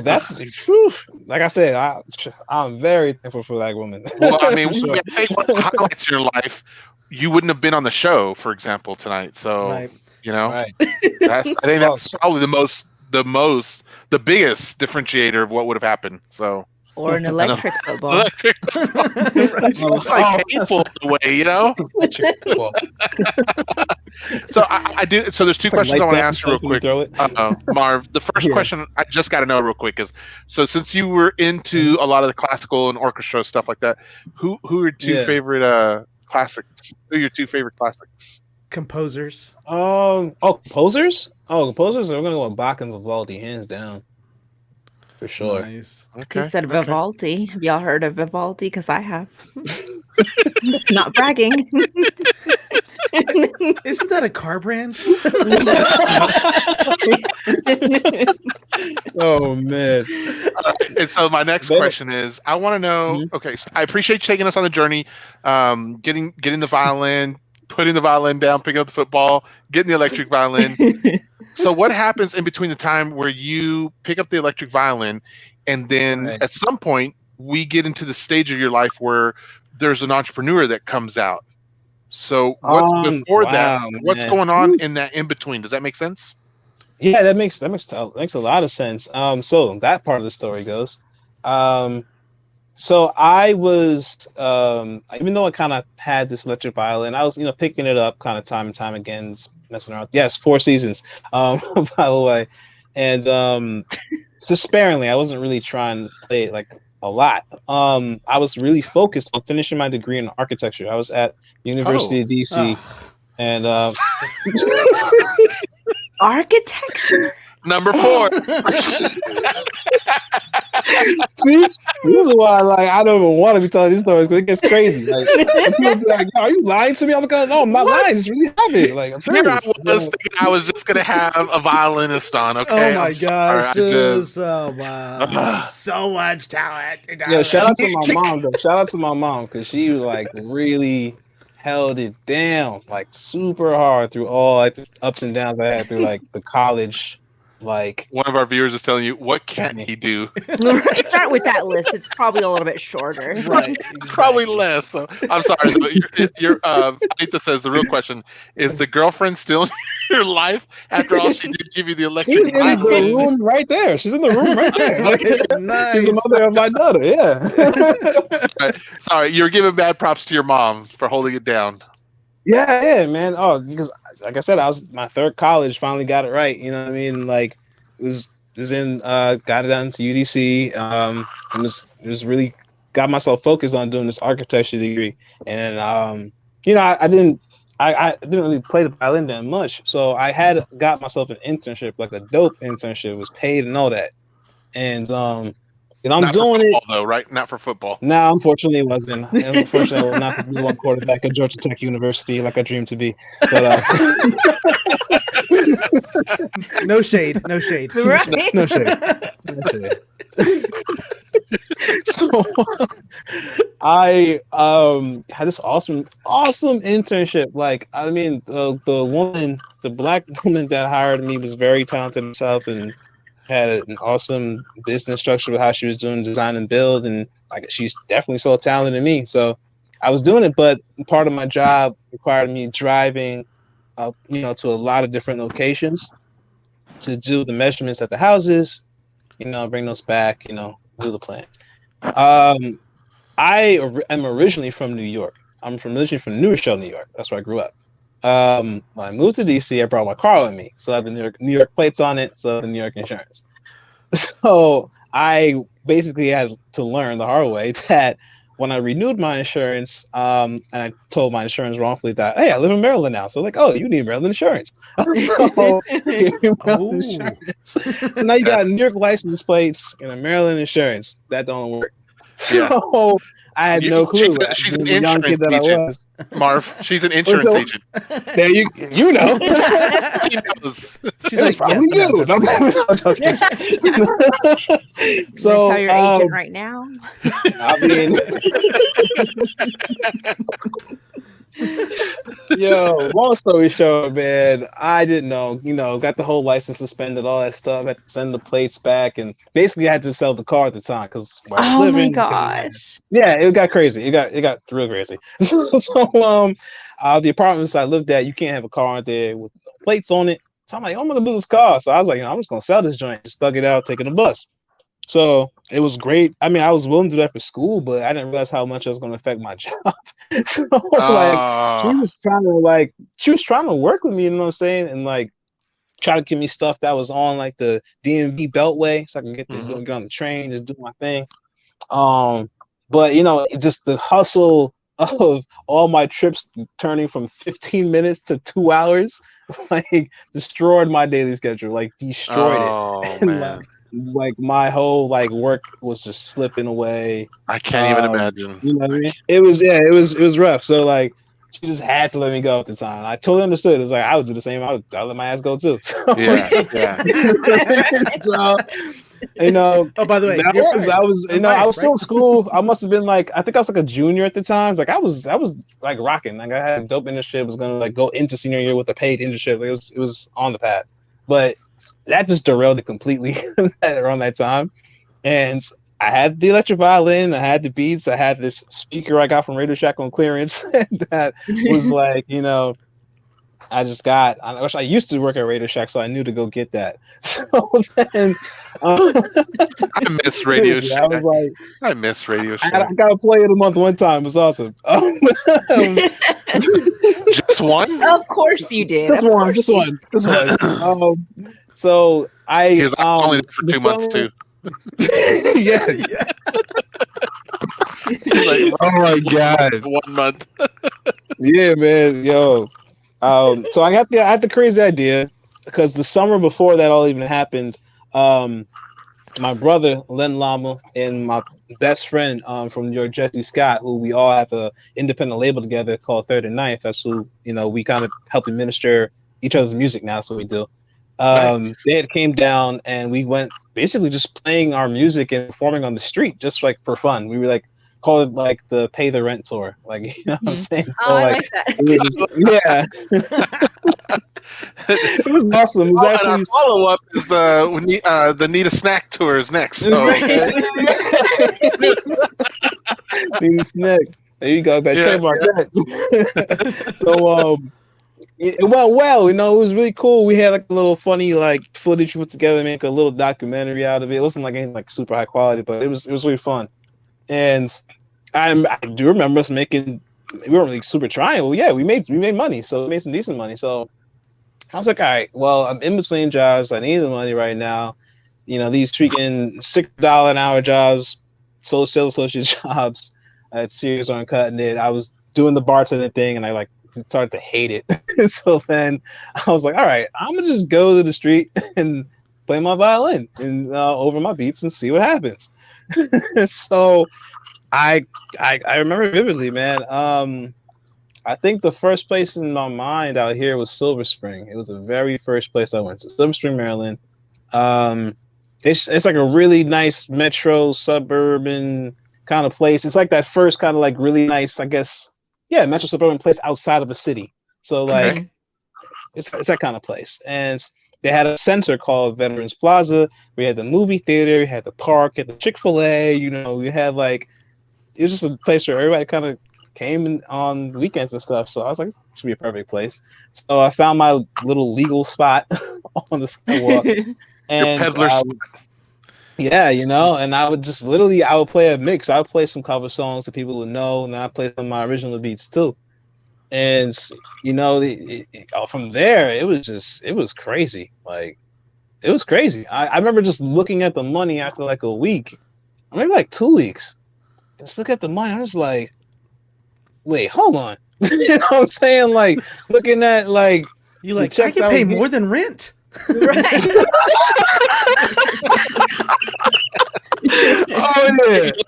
D: that's whew. Like I said, I'm very thankful for that woman.
B: Well, I mean, we think what highlights your life. You wouldn't have been on the show, for example, tonight. So, you know, I think that's probably the biggest differentiator of what would have happened. So.
A: Or an electric football.
B: It's like painful in a way, you know? So I do. So there's two questions I want to ask you real quick. Marv, the first question I just got to know real quick is, so since you were into a lot of the classical and orchestra stuff like that, who are your two favorite classics? Who are your two favorite classics?
C: Composers.
D: Composers? Composers. We're gonna go with Bach and Vivaldi, hands down. For sure.
C: Nice.
A: Okay. He said Vivaldi. Have y'all heard of Vivaldi? Because I have. Not bragging.
C: Isn't that a car brand?
D: Oh man.
B: And so my next question is, I want to know. Okay, so I appreciate you taking us on the journey, getting the violin, putting the violin down, picking up the football, getting the electric violin. So what happens in between the time where you pick up the electric violin and then at some point we get into the stage of your life where there's an entrepreneur that comes out? So what's before that?
D: Wow,
B: What's
D: man.
B: going on in that in between? Does that make sense?
D: Yeah, that makes a lot of sense. So that part of the story goes. So I was, even though I kind of had this electric violin, I was, picking it up kind of time and time again, just messing around. Yes, Four Seasons, by the way, and just sparingly. I wasn't really trying to play it like a lot. I was really focused on finishing my degree in architecture. I was at University of DC, and
A: Architecture.
B: Number 4.
D: See, this is why I don't even want to be telling these stories because it gets crazy. Like, people be like, "Are you lying to me?" I'm like, "No, I'm not lying. It's really happening." Like, I'm
B: Here I
D: serious.
B: was thinking I was just gonna have a violinist on. Okay.
C: Oh my
B: I'm sorry,
C: gosh! Oh wow! So much talent.
D: Yeah, shout out to my mom though. Shout out to my mom because she like really held it down like super hard through all like the ups and downs I had through like the college. Like,
B: one of our viewers is telling you, what can't he do?
A: Start with that list. It's probably a little bit shorter.
C: Right.
B: Probably less. So I'm sorry. Anita says the real question is: the girlfriend still in your life after all she did give you the electric?
D: she's in the room right there. She's in the room right there.
C: Nice.
D: She's the mother of my daughter. Yeah.
B: Right. Sorry, you're giving bad props to your mom for holding it down.
D: Yeah, man. Oh, because like I said, I was my third college, finally got it right. You know what I mean? Like it was in got it done to UDC. It was really got myself focused on doing this architecture degree. And I didn't really play the violin that much. So I had got myself an internship, like a dope internship, was paid and all that. And I'm
B: Not
D: doing
B: for football,
D: it
B: though, right? Not for football.
D: No, unfortunately, it wasn't. Unfortunately, I was not the number one quarterback at Georgia Tech University like I dreamed to be. But
C: no shade. No shade.
A: Right.
D: no shade. No shade. So I had this awesome internship. Like, I mean, the black woman that hired me was very talented herself and had an awesome business structure with how she was doing design and build, and like she's definitely so talented in me. So I was doing it, but part of my job required me driving to a lot of different locations to do the measurements at the houses, bring those back, do the plan. I am originally from New York. I'm originally from New Rochelle, New York. That's where I grew up. When I moved to DC, I brought my car with me. So I had the New York plates on it, so the New York insurance. So I basically had to learn the hard way that when I renewed my insurance, and I told my insurance wrongfully that, hey, I live in Maryland now. So like, oh, you need Maryland insurance. So now you got New York license plates and a Maryland insurance. That don't work. So I had no clue.
B: She's an insurance agent. That I was. Marv, she's an insurance agent.
D: There you know.
B: She knows.
C: She's like,
D: probably you.
A: So tell your agent right now.
D: I mean, yo, long story short, man, I didn't know. Got the whole license suspended, all that stuff. Had to send the plates back, and basically I had to sell the car at the time because where I was living.
A: My gosh!
D: Yeah, it got crazy. It got real crazy. So the apartments I lived at, you can't have a car on there with plates on it. So I'm like, I'm gonna do this car. So I was like, I'm just gonna sell this joint, just thug it out, taking the bus. So it was great. I mean, I was willing to do that for school, but I didn't realize how much it was going to affect my job. So she was trying to work with me, you know what I'm saying, and like try to give me stuff that was on like the DMV Beltway, so I can get on the train, just do my thing. But just the hustle of all my trips turning from 15 minutes to 2 hours, like destroyed my daily schedule, like destroyed it. And,
B: man.
D: Like my whole work was just slipping away.
B: I can't even imagine.
D: You know what I mean? It was rough. So like she just had to let me go at the time. I totally understood. It was like I would do the same. I'd let my ass go too. So,
B: yeah.
D: So
C: oh, by the way,
D: I was still in school. I must have been I think I was like a junior at the time. Like I was like rocking. Like I had a dope internship. Was gonna go into senior year with a paid internship. It was on the path, but that just derailed it completely around that time. And I had the electric violin, I had the beats, I had this speaker I got from Radio Shack on clearance that was like, I wish I used to work at Radio Shack, so I knew to go get that. So then,
B: I miss Radio
D: seriously,
B: Shack.
D: I was like,
B: I miss Radio
D: I
B: Shack.
D: got to play it a month one time. It was awesome.
B: Just one?
A: Of course you did.
D: Just one. So
B: He was only there for 2 months too.
D: yeah.
B: He's like,
D: Oh my god.
B: 1 month.
D: Yeah, man. Yo. So I had the crazy idea because the summer before that all even happened, my brother Len Lama and my best friend from New York, Jesse Scott, who we all have an independent label together called Third and Ninth. That's who we kind of help administer each other's music now. So we do.
B: Nice.
D: They had came down and we went basically just playing our music and performing on the street just like for fun. We were like call it like the pay the rent tour, like what I'm saying. So
A: I
D: like
A: that.
D: yeah. It was awesome. It was actually
B: and our follow-up is the Need a Snack tour is next. So, okay.
D: Need a snack. There you go. Trademark that. So it went well. It was really cool. We had like a little funny like footage put together, make a little documentary out of it. It wasn't like anything like super high quality, but it was really fun. And I do remember us making. We weren't really super trying. Well, yeah, we made money, so we made some decent money. So I was like, all right, well, I'm in between jobs. I need the money right now. These freaking $6 an hour jobs, sales associate jobs at Sears aren't cutting it. I was doing the bartending thing, and I like started to hate it. So then I was like, all right, I'm gonna just go to the street and play my violin and over my beats and see what happens. So I remember vividly, man. I think the first place in my mind out here was Silver Spring. It was the very first place I went to, Silver Spring, Maryland. It's like a really nice metro suburban kind of place. It's like that first kind of like really nice, I guess, metro suburban place outside of a city. So like, it's that kind of place. And they had a center called Veterans Plaza. We had the movie theater, we had the park, had the Chick-fil-A. We had like, it was just a place where everybody kind of came in on weekends and stuff. So I was like, this should be a perfect place. So I found my little legal spot on the sidewalk. And and I would just I would play a mix. I would play some cover songs that people would know, and then I played some of my original beats too. And from there, it was crazy. Like, it was crazy. I remember just looking at the money after like a week, or maybe like 2 weeks. Just look at the money. I was like, wait, hold on. You know what I'm saying? Like, looking at like
C: you like I can pay more than rent.
A: Right.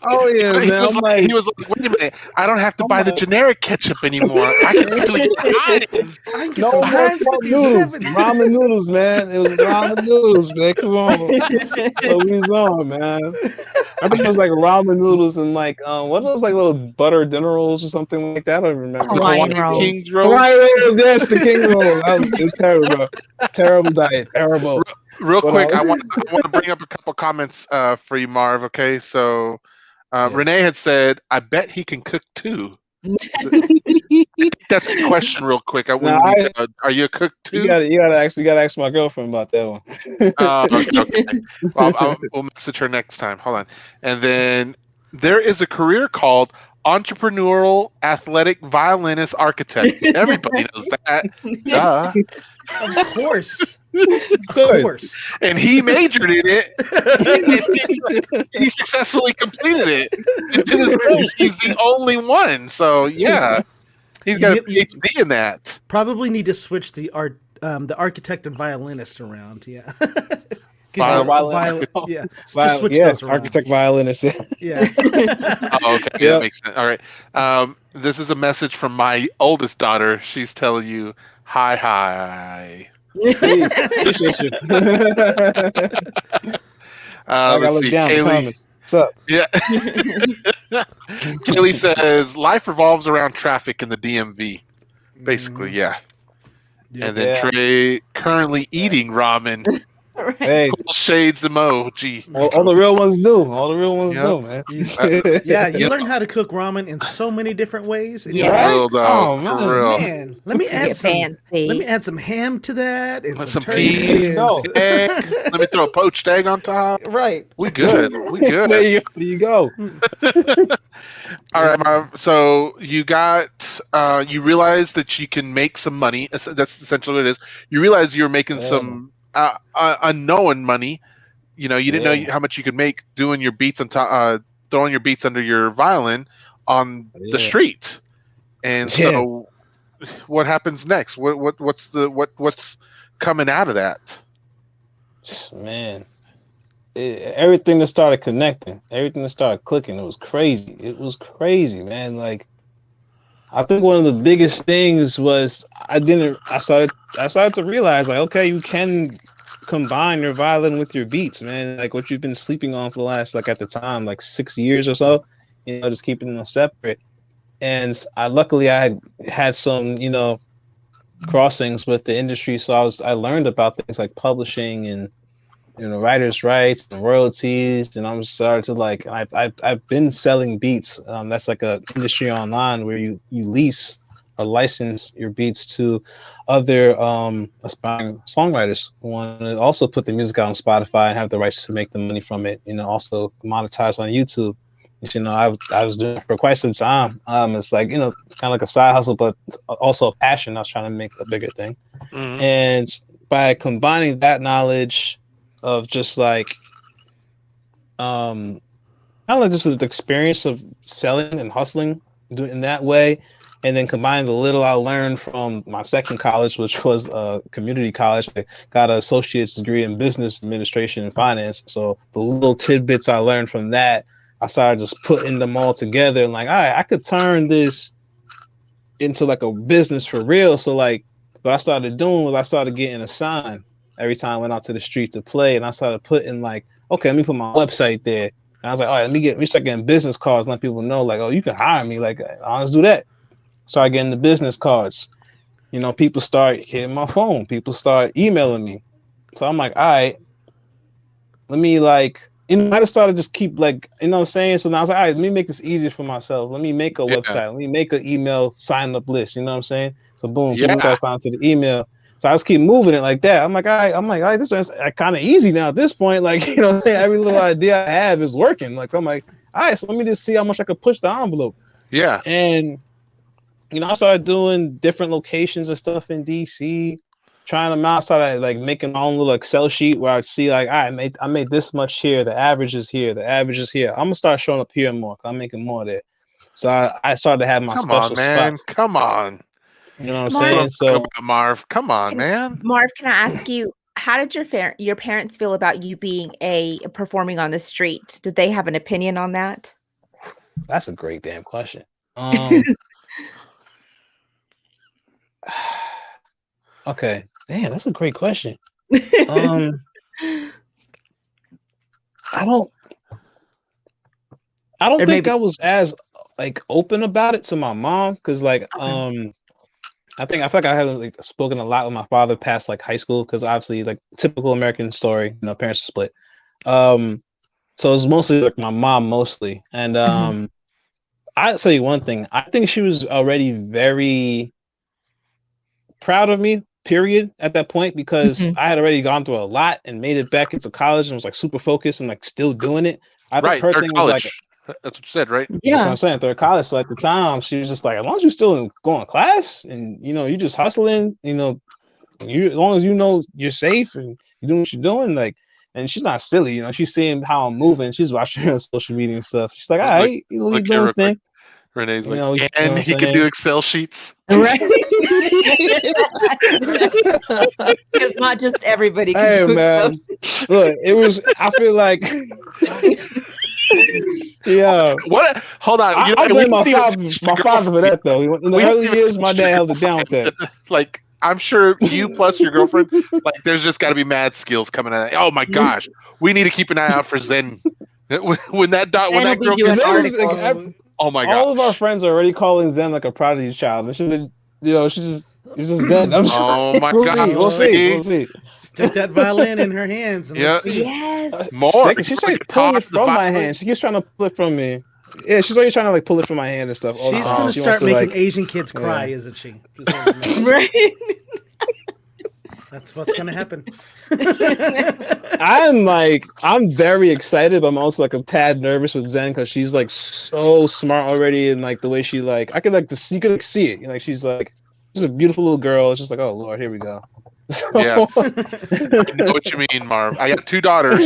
D: Oh yeah, man.
B: He was like, wait a minute, I don't have to buy the generic ketchup anymore. I can actually get Heinz.
C: I can get some Heinz
D: noodles, ramen noodles, man. It was ramen noodles, man. Come on. So we was on, man. I think it was like ramen noodles and like what are those like little butter dinner rolls or something like that? I don't remember.
A: Hawaiian rolls.
B: King's rolls.
D: Yes, the king roll. It was terrible, bro. Terrible diet. Terrible.
B: Real quick, I want to bring up a couple comments for you, Marv. Okay, so Renee had said, "I bet he can cook too." That's a question, real quick. Are you a cook too?
D: You gotta ask my girlfriend about that one.
B: Okay. Well, we'll message her next time. Hold on. And then there is a career called entrepreneurial athletic violinist architect. Everybody knows that. Duh.
C: Of course. Of course.
B: And he majored in it. He successfully completed it. And to this day, he's the only one. So yeah, he's got a PhD in that.
C: Probably need to switch the architect and violinist around. Yeah.
D: Switch those around. Architect, violinist.
C: Yeah.
B: Oh, okay. Yeah, that makes sense. All right. This is a message from my oldest daughter. She's telling you, hi.
D: Appreciate you. I gotta look down the comments. What's up?
B: Yeah. Kaylee says life revolves around traffic in the DMV. Basically, yeah. And then Trey currently eating ramen.
A: Right.
D: Hey,
B: Cool shades emoji.
D: all the real ones do. All the real ones
B: Yep.
D: do, man.
C: Yeah, you
B: Yep.
C: learn how to cook ramen in so many different ways, and you're
A: Yeah.
C: like,
D: Right?
B: Real though,
D: Oh
B: for
D: man.
B: real.
C: man, let me
A: You
C: add
A: get fancy.
C: some ham to that and some
B: Some
C: turkey
B: peas,
D: There you
C: and
D: go.
B: egg. Let me throw a poached egg on top.
C: right.
B: We good. We good.
D: There you go.
B: All right, Marv. So you got, you realize that you can make some money. That's essentially what it is. You realize you're making
D: Yeah,
B: some unknown money. You know, you didn't
D: yeah,
B: know how much you could make doing your beats on top, throwing your beats under your violin on the
D: yeah,
B: street. And
D: yeah.
B: so, what happens next? What's coming out of that?
D: Man, everything that started connecting, everything that started clicking, it was crazy. It was crazy, man. Like, I think one of the biggest things was I started to realize, like, okay, you can combine your violin with your beats, man. Like what you've been sleeping on for the last, like, at the time, like 6 years or so, just keeping them separate. And luckily I had some, crossings with the industry, so I learned about things like publishing and writers' rights and royalties, and I'm started to, like, I've been selling beats. That's like a industry online where you lease or license your beats to other aspiring songwriters who want to also put the music out on Spotify and have the rights to make the money from it. Also monetize on YouTube. Which, I was doing it for quite some time. It's like, kind of like a side hustle, but also a passion. I was trying to make a bigger thing.
B: Mm-hmm.
D: And by combining that knowledge of just like kind of like just the experience of selling and hustling, doing in that way, and then combine the little I learned from my second college, which was a community college. I got an associate's degree in business administration and finance. So the little tidbits I learned from that, I started just putting them all together and, like, all right, I could turn this into like a business for real. So, like, what I started doing was I started getting a sign every time I went out to the street to play, and I started putting, like, okay, let me put my website there. And I was like, all right, let me start getting business cards, let people know, like, oh, you can hire me, like, let's do that. Start getting the business cards. People start hitting my phone. People start emailing me. So I'm like, all right, let me, like, I just started just keep, like, what I'm saying? So now I was like, all right, let me make this easier for myself. Let me make a website. Let me make an email sign up list. You know what I'm saying? So boom, people start signing to the email. So I just keep moving it like that. I'm like, all right, this is kind of easy now at this point. Like, what I'm saying? Every little idea I have is working. Like, I'm like, all right, so let me just see how much I could push the envelope.
B: Yeah.
D: And, I started doing different locations and stuff in DC, trying them out. I started, like, making my own little Excel sheet where I'd see, like, all right, I made this much here. The average is here. The average is here. I'm going to start showing up here more. I'm making more there. So I started to have my special spots.
B: Come on.
D: You know what I'm
A: Marv,
D: saying? So,
B: about, Marv, come on, man.
A: Marv, can I ask you, how did your parents feel about you being performing on the street? Did they have an opinion on that?
D: that's a great damn question. Okay. Damn, that's a great question. I don't think I was as, like, open about it to my mom, because, like, okay. I feel like I haven't, like, spoken a lot with my father past, like, high school, because obviously, like, typical American story, parents are split. So it's mostly, like, my mom mostly. And I'll tell you one thing. I think she was already very proud of me, period, at that point, because I had already gone through a lot and made it back into college and was, like, super focused and, like, still doing it. I think her thing was, like,
B: that's what you said, right?
A: Yeah.
D: That's what I'm saying, third college. So at the time, she was just like, as long as you're still going to class and, you just hustling, as long as you're safe and you're doing what you're doing, like, and she's not silly, she's seeing how I'm moving. She's watching her on social media and stuff. She's like, all right, he's doing his thing.
B: Renee's like, and he can do Excel sheets.
A: Right. Because not just everybody can do
D: man. Look, I feel like, yeah.
B: What? Hold on.
D: I blame my father for that, though. In the early years, my dad held it down with that.
B: Like, I'm sure you plus your girlfriend, like, there's just got to be mad skills coming out. Oh my gosh, we need to keep an eye out for Zen. When that girl gets, oh my god!
D: All of our friends are already calling Zen, like, a prodigy child. And she's just dead. I'm
B: oh my god!
D: We'll see.
C: Stick that violin in her hands and let's see.
A: Yes.
B: More.
D: She's trying to pull it from my hand. She keeps trying to pull it from me. Yeah, she's already trying to like pull it from my hand and stuff.
C: She's gonna start making Asian kids cry, isn't she?
A: Right.
C: That's what's gonna happen.
D: I'm very excited, but I'm also like a tad nervous with Zen because she's like so smart already, and like the way she like I could like you could like see it. Like she's a beautiful little girl. It's just like, oh Lord, here we go. So,
B: yeah, I know what you mean, Marv. I got 2 daughters.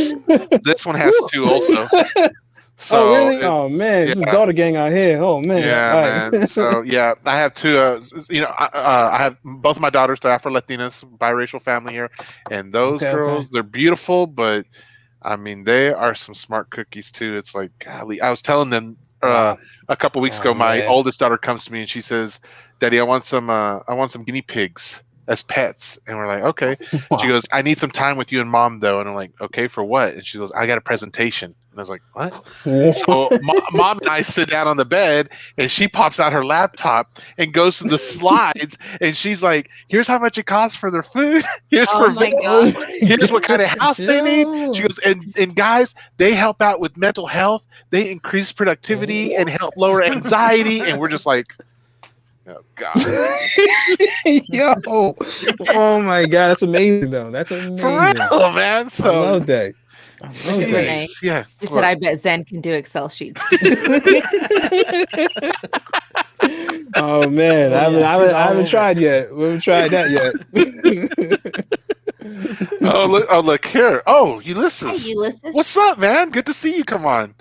B: This one has 2 also. So
D: oh really? Oh man, it's a daughter gang out here. Oh man.
B: Yeah, man. So yeah, I have 2. I have both of my daughters. They're Afro-Latinas, biracial family here, and those girls, they're beautiful, but I mean, they are some smart cookies too. It's like, golly, I was telling them a couple weeks ago. My oldest daughter comes to me and she says, "Daddy, I want some guinea pigs as pets." And we're like, okay. Wow. She goes, "I need some time with you and Mom though." And I'm like, okay, for what? And she goes, "I got a presentation." And I was like, what? So Mom and I sit down on the bed and she pops out her laptop and goes through the slides and she's like, "Here's how much it costs for their food. Here's here's what kind of house they need." She goes, and guys, they help out with mental health. They increase productivity and help lower anxiety. And we're just like, oh God.
D: Yo. Oh my God. That's amazing though. That's amazing.
B: For real, man. So
D: I love that.
A: Okay.
B: Yeah.
A: He said, "I bet Zen can do Excel sheets."
D: Oh man, I haven't tried yet. We haven't tried that yet.
B: Oh look here. Oh, Ulysses.
A: Hey, Ulysses.
B: What's up, man? Good to see you. Come on.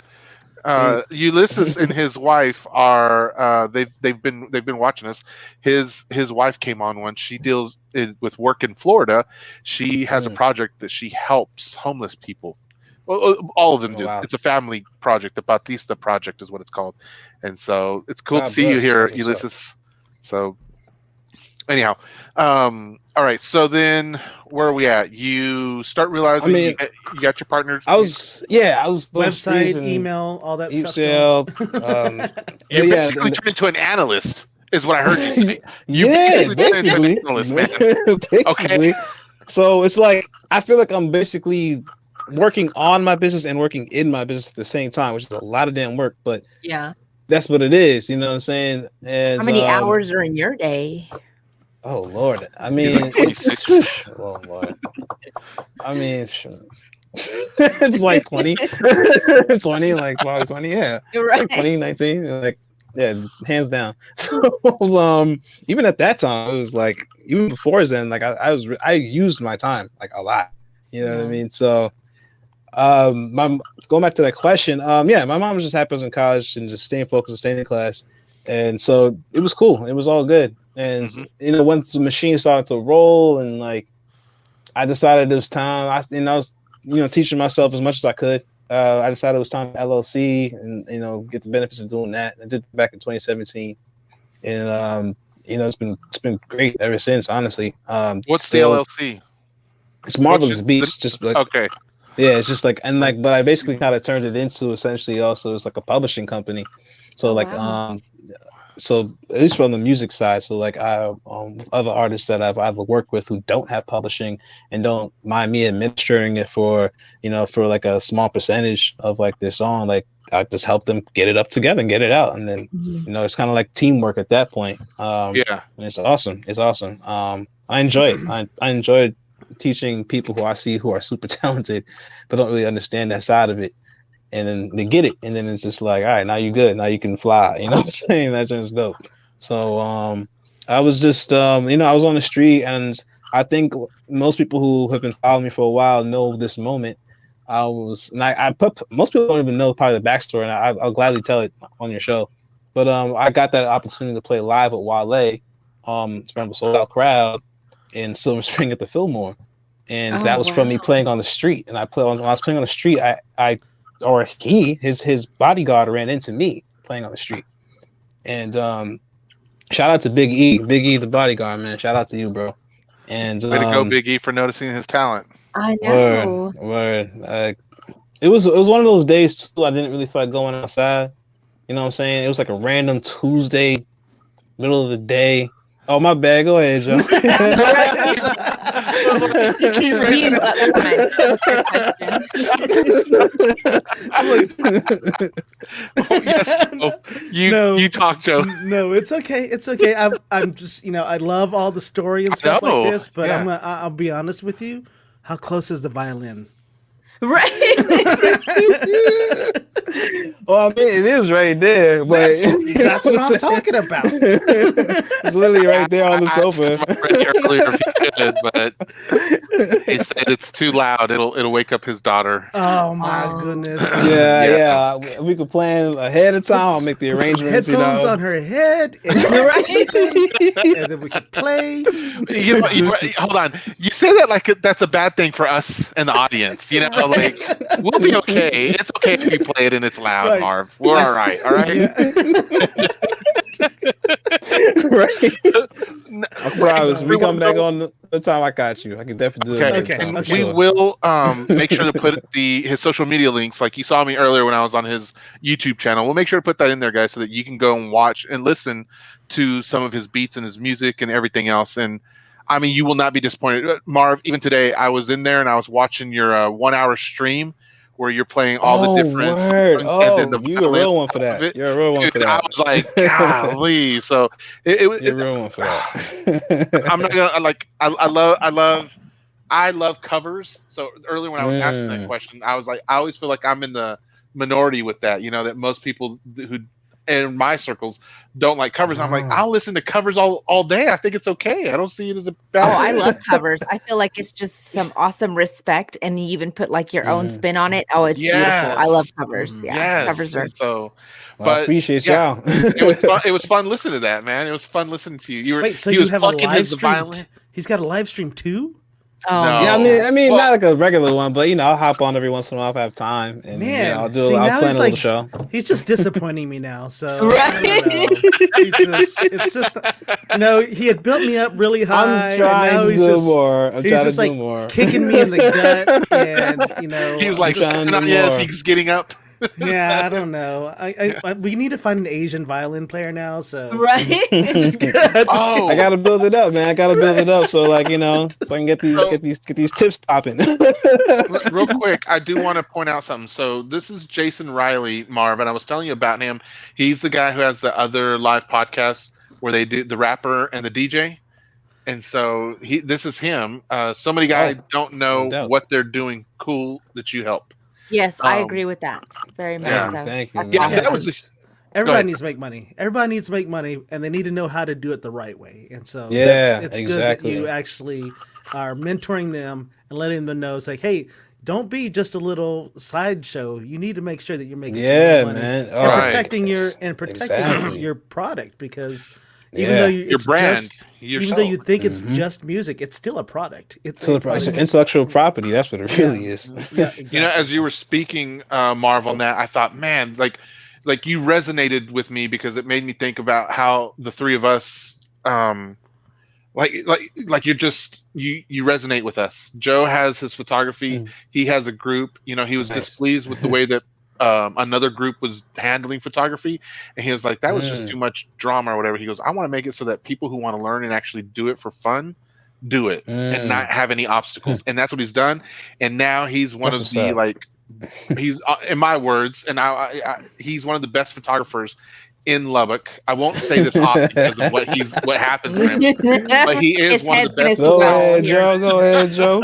B: Ulysses and his wife are they've been watching us. His wife came on once. She deals with work in Florida. She has a project that she helps homeless people. Well, all of them do. Wow. It's a family project. The Batista project is what it's called. And so it's cool to see you here, Ulysses. So anyhow, all right. So then where are we at? You start realizing you got your partners.
D: I was
C: website, email, all that stuff.
B: You're basically turned into an analyst, is what I heard you say.
D: Basically.
B: Analyst, man.
D: Basically.
B: Okay.
D: So it's like I feel like I'm basically working on my business and working in my business at the same time, which is a lot of damn work, but
A: yeah,
D: that's what it is. You know what I'm saying? And
A: how many hours are in your day?
D: Oh Lord, I mean, oh Lord, I mean, it's like 20, 20, like probably 20, yeah,
A: you're right,
D: like 20, 19, like yeah, hands down. So even at that time, it was like even before then, like I used my time like a lot. You know what I mean? So going back to that question, my mom was just happy I was in college and just staying focused and staying in class. And so it was cool. It was all good. And once the machine started to roll and like I decided it was time, I was teaching myself as much as I could. I decided it was time for LLC and get the benefits of doing that. I did it back in 2017. And it's been great ever since, honestly.
B: What's the LLC?
D: It's Marvillous Beats, just like
B: okay.
D: Yeah, it's just like but I basically kind of turned it into essentially also it's like a publishing company. So so at least from the music side, so like I other artists that I've either worked with who don't have publishing and don't mind me administering it for like a small percentage of like their song, like I just help them get it up together and get it out, and then it's kind of like teamwork at that point. And it's awesome. It's awesome. I enjoy it. I enjoy teaching people who I see who are super talented but don't really understand that side of it, and then they get it, and then it's just like, all right, now you're good, now you can fly, you know what I'm saying? That's just dope. So I was just I was on the street, and I think most people who have been following me for a while know this moment. Most people don't even know probably the backstory, and I'll gladly tell it on your show, but I got that opportunity to play live at Wale in front of a sold out crowd in Silver Spring at the Fillmore, and that was from me playing on the street. And when I was playing on the street, his bodyguard ran into me playing on the street. And shout out to Big E, the bodyguard, man. Shout out to you, bro. And
B: way to go, Big E, for noticing his talent.
A: I know.
D: Word. It was one of those days too. I didn't really feel like going outside. You know what I'm saying? It was like a random Tuesday, middle of the day. Oh, my bad. Go ahead, Joe.
B: You talk, Joe.
C: No, it's okay. It's okay. I'm just I love all the story and stuff like this, but I'll be honest with you. How close is the violin?
A: Right.
D: Well, I mean, it is right there, but
C: that's what I'm talking about.
D: It's literally right there on the sofa.
B: Earlier if he could, but he said it's too loud. It'll wake up his daughter.
C: Oh my goodness.
D: Yeah. We could plan ahead of time. I'll make the arrangements.
C: Headphones on her head, and then we could play.
B: Hold on. You say that like that's a bad thing for us and the audience. Like we'll be okay. It's okay if you play it and it's loud, right. Marv. We're all right. All right.
C: Yeah.
D: Right. I promise. We come back on the time. I got you. I can definitely do it.
B: Okay. We will make sure to put his social media links. Like you saw me earlier when I was on his YouTube channel. We'll make sure to put that in there, guys, so that you can go and watch and listen to some of his beats and his music and everything else. And I mean, you will not be disappointed. Marv, even today, I was in there and I was watching your 1 hour stream where you're playing all the different songs.
D: Oh, and then you're a real one for that. You're a real one for that.
B: I was like, golly. So you're a real one for that. I'm not gonna I love covers. So earlier when I was asking that question, I was like, I always feel like I'm in the minority with that. That most people who in my circles don't like covers. I'm like, I'll listen to covers all day. I think it's okay. I don't see it as a bad thing.
A: I love covers. I feel like it's just some awesome respect, and you even put like your own spin on it. Oh, it's beautiful. I love covers. Yeah, covers are
B: so.
D: But I appreciate y'all.
B: It was fun listening to that, man. It was fun listening to you.
C: He was plucking his violin. He's got a live stream too.
A: Oh
B: no.
D: Yeah, I mean, not like a regular one, but I'll hop on every once in a while if I have time, and I'll plan a little show.
C: He's just disappointing me now. So
A: right,
C: it's just he had built me up really high.
D: I'm trying to do more.
C: He's just like kicking me in the gut, and
B: he's like, he's getting up.
C: Yeah, I don't know. We need to find an Asian violin player now. So
A: right,
D: I gotta build it up, man. I gotta build it up so so I can get these tips popping.
B: Real quick, I do want to point out something. So this is Jason Riley, Marv, and I was telling you about him. He's the guy who has the other live podcast where they do the rapper and the DJ. And so this is him. So many guys don't know what they're doing cool that you help.
A: Yes, I agree with that. Very much so.
D: Thank you.
C: Everybody needs to make money. Everybody needs to make money, and they need to know how to do it the right way. And so it's good that you actually are mentoring them and letting them know, it's like, hey, don't be just a little sideshow. You need to make sure that you're making some money
D: man.
C: And protecting your product, because even though your brand. Even though you think it's just music, it's still a product. It's still a product.
D: It's intellectual property. That's what it really is.
C: Yeah, exactly.
B: As you were speaking, Marv, on that, I thought, man, like you resonated with me, because it made me think about how the three of us, like you resonate with us. Joe has his photography. He has a group. He was displeased with the way that another group was handling photography, and he was like, that was just too much drama or whatever. He goes, I want to make it so that people who want to learn and actually do it for fun do it and not have any obstacles. And that's what he's done. And now he's one of the he's in my words, and he's one of the best photographers in Lubbock. I won't say this often because of what happens to him, but he is one of the best.
D: Go ahead, Joe.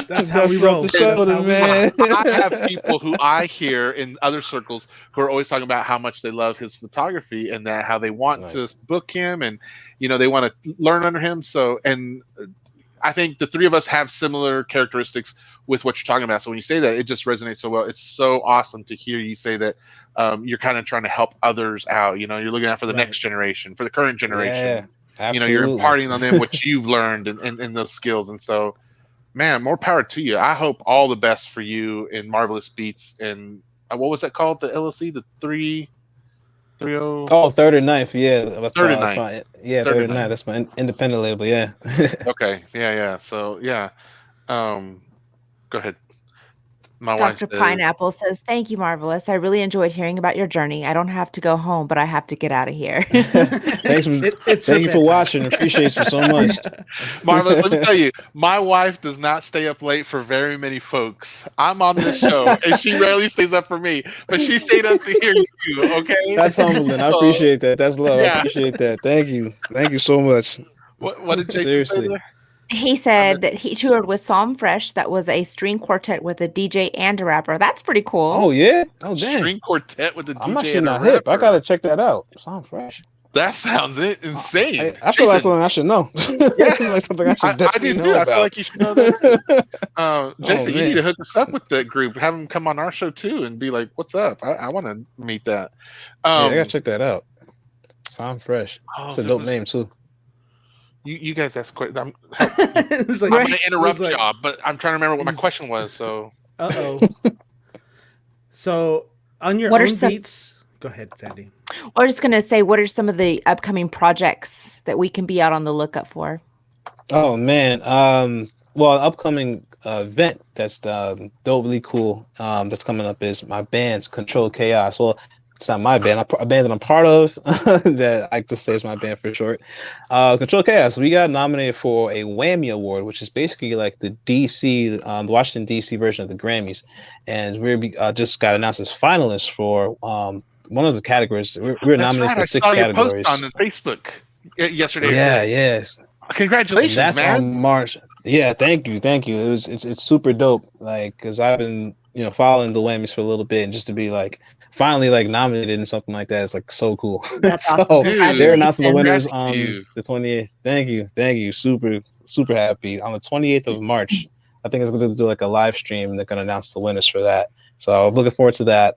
C: That's how we roll.
B: Man. I have people who I hear in other circles who are always talking about how much they love his photography and that how they want to book him, and they want to learn under him. So, and I think the three of us have similar characteristics with what you're talking about. So when you say that, it just resonates so well. It's so awesome to hear you say that you're kind of trying to help others out. You're looking out for the next generation, for the current generation.
D: Absolutely.
B: You're imparting on them what you've learned and those skills. And so, man, more power to you. I hope all the best for you in Marvillous Beats. And what was that called? The LLC, the 330?
D: Oh, Third and Ninth. Yeah.
B: Third and Ninth.
D: Third and Ninth. That's my independent label. Yeah.
B: Okay. Yeah. So, yeah. Go ahead. My wife
A: Dr.
B: says,
A: Pineapple says, "Thank you, Marvillous. I really enjoyed hearing about your journey. I don't have to go home, but I have to get out of here."
D: Thanks for
C: It's
D: thank
C: her
D: you for
C: bedtime.
D: watching. Appreciate you so much.
B: Marvelous, let me tell you, my wife does not stay up late for very many folks. I'm on this show, and she rarely stays up for me, but she stayed up to hear you, okay?
D: That's humbling. I
B: So,
D: appreciate that. That's love. I
B: yeah.
D: appreciate that. Thank you. Thank you so much.
B: What did Jason say
D: Seriously.
B: there?
A: He said that he toured with Psalm Fresh. That was a string quartet with a DJ and a rapper. That's pretty cool.
D: Oh yeah. Oh dang.
B: String quartet with a
D: I'm
B: DJ
D: actually
B: and a
D: not hip. I
B: rapper.
D: gotta check that out. Sound fresh.
B: That sounds insane.
D: I feel like
B: Jason,
D: something I should know.
B: Yeah.
D: like something I should
B: I
D: definitely
B: do
D: know
B: too. I
D: about.
B: feel like you should know that too. Jason, you
D: man.
B: need to hook us up with that group. Have them come on our show too, and be like, "What's up? I want to meet that."
D: Yeah, I gotta check that out. Sound fresh. It's a
B: there
D: dope
B: was-
D: name too.
B: You guys ask questions.
C: It's like-
B: I'm going to interrupt
C: it's like-
B: y'all, but I'm trying to remember what my
C: He's-
B: question was. So,
C: Uh-oh. So, on your
A: What are
C: own
A: some-
C: beats... Go ahead, Sandy.
A: I was just going to say, what are some of the upcoming projects that we can be out on the lookout for?
D: Oh man. Well, upcoming event that's dopely cool. That's coming up is my band's Control Chaos. Well, it's not my band. A band that I'm part of that I like to say is my band for short. Control Chaos. We got nominated for a Whammy Award, which is basically like the DC, the Washington DC version of the Grammys, and we just got announced as finalists for one of the categories. We were nominated for 6 categories.
B: Your post on Facebook yesterday.
D: Yeah. Yes.
B: Congratulations,
D: And that's
B: man.
D: on March. Yeah, thank you. It's super dope. Like, cause I've been following the Whammies for a little bit, and just to be like finally like nominated in something like that is like so cool.
A: That's
D: so
A: awesome.
B: Dude,
D: they're announcing the
B: congrats
D: winners
B: to
D: on
B: you.
D: the 28th. Thank you. Super happy on the 28th of March. I think it's going to do like a live stream. They're going to announce the winners for that. So I'm looking forward to that.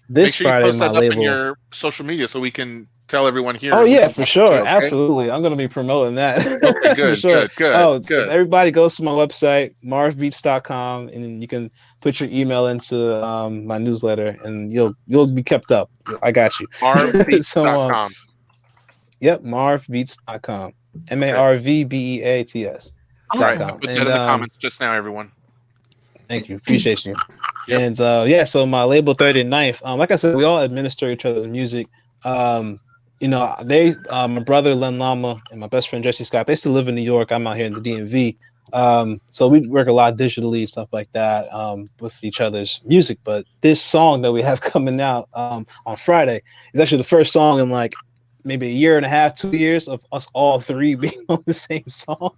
D: This
B: Make sure
D: Friday,
B: you post
D: my
B: that up
D: label.
B: in your social media so we can tell everyone here.
D: Oh
B: we
D: yeah,
B: can
D: for
B: watch
D: sure,
B: it, okay?
D: absolutely. I'm gonna be promoting that.
B: Okay,
D: For
B: good,
D: sure.
B: good.
D: Oh, everybody goes to my website, marvbeats.com, and then you can put your email into my newsletter, and you'll be kept up. I got you.
B: Marvbeats.com.
D: Yep, marvbeats.com. MARVBEATS.
B: Right.
A: Awesome.
B: I'll put that in the comments just now, everyone.
D: Thank you. Appreciate you.
B: Yep.
D: And so my label 39th, like I said, we all administer each other's music. My brother Len Lama and my best friend Jesse Scott, they still live in New York. I'm out here in the DMV. So we work a lot digitally, stuff like that, with each other's music. But this song that we have coming out on Friday is actually the first song in like maybe a year and a half, 2 years of us all three being on the same song.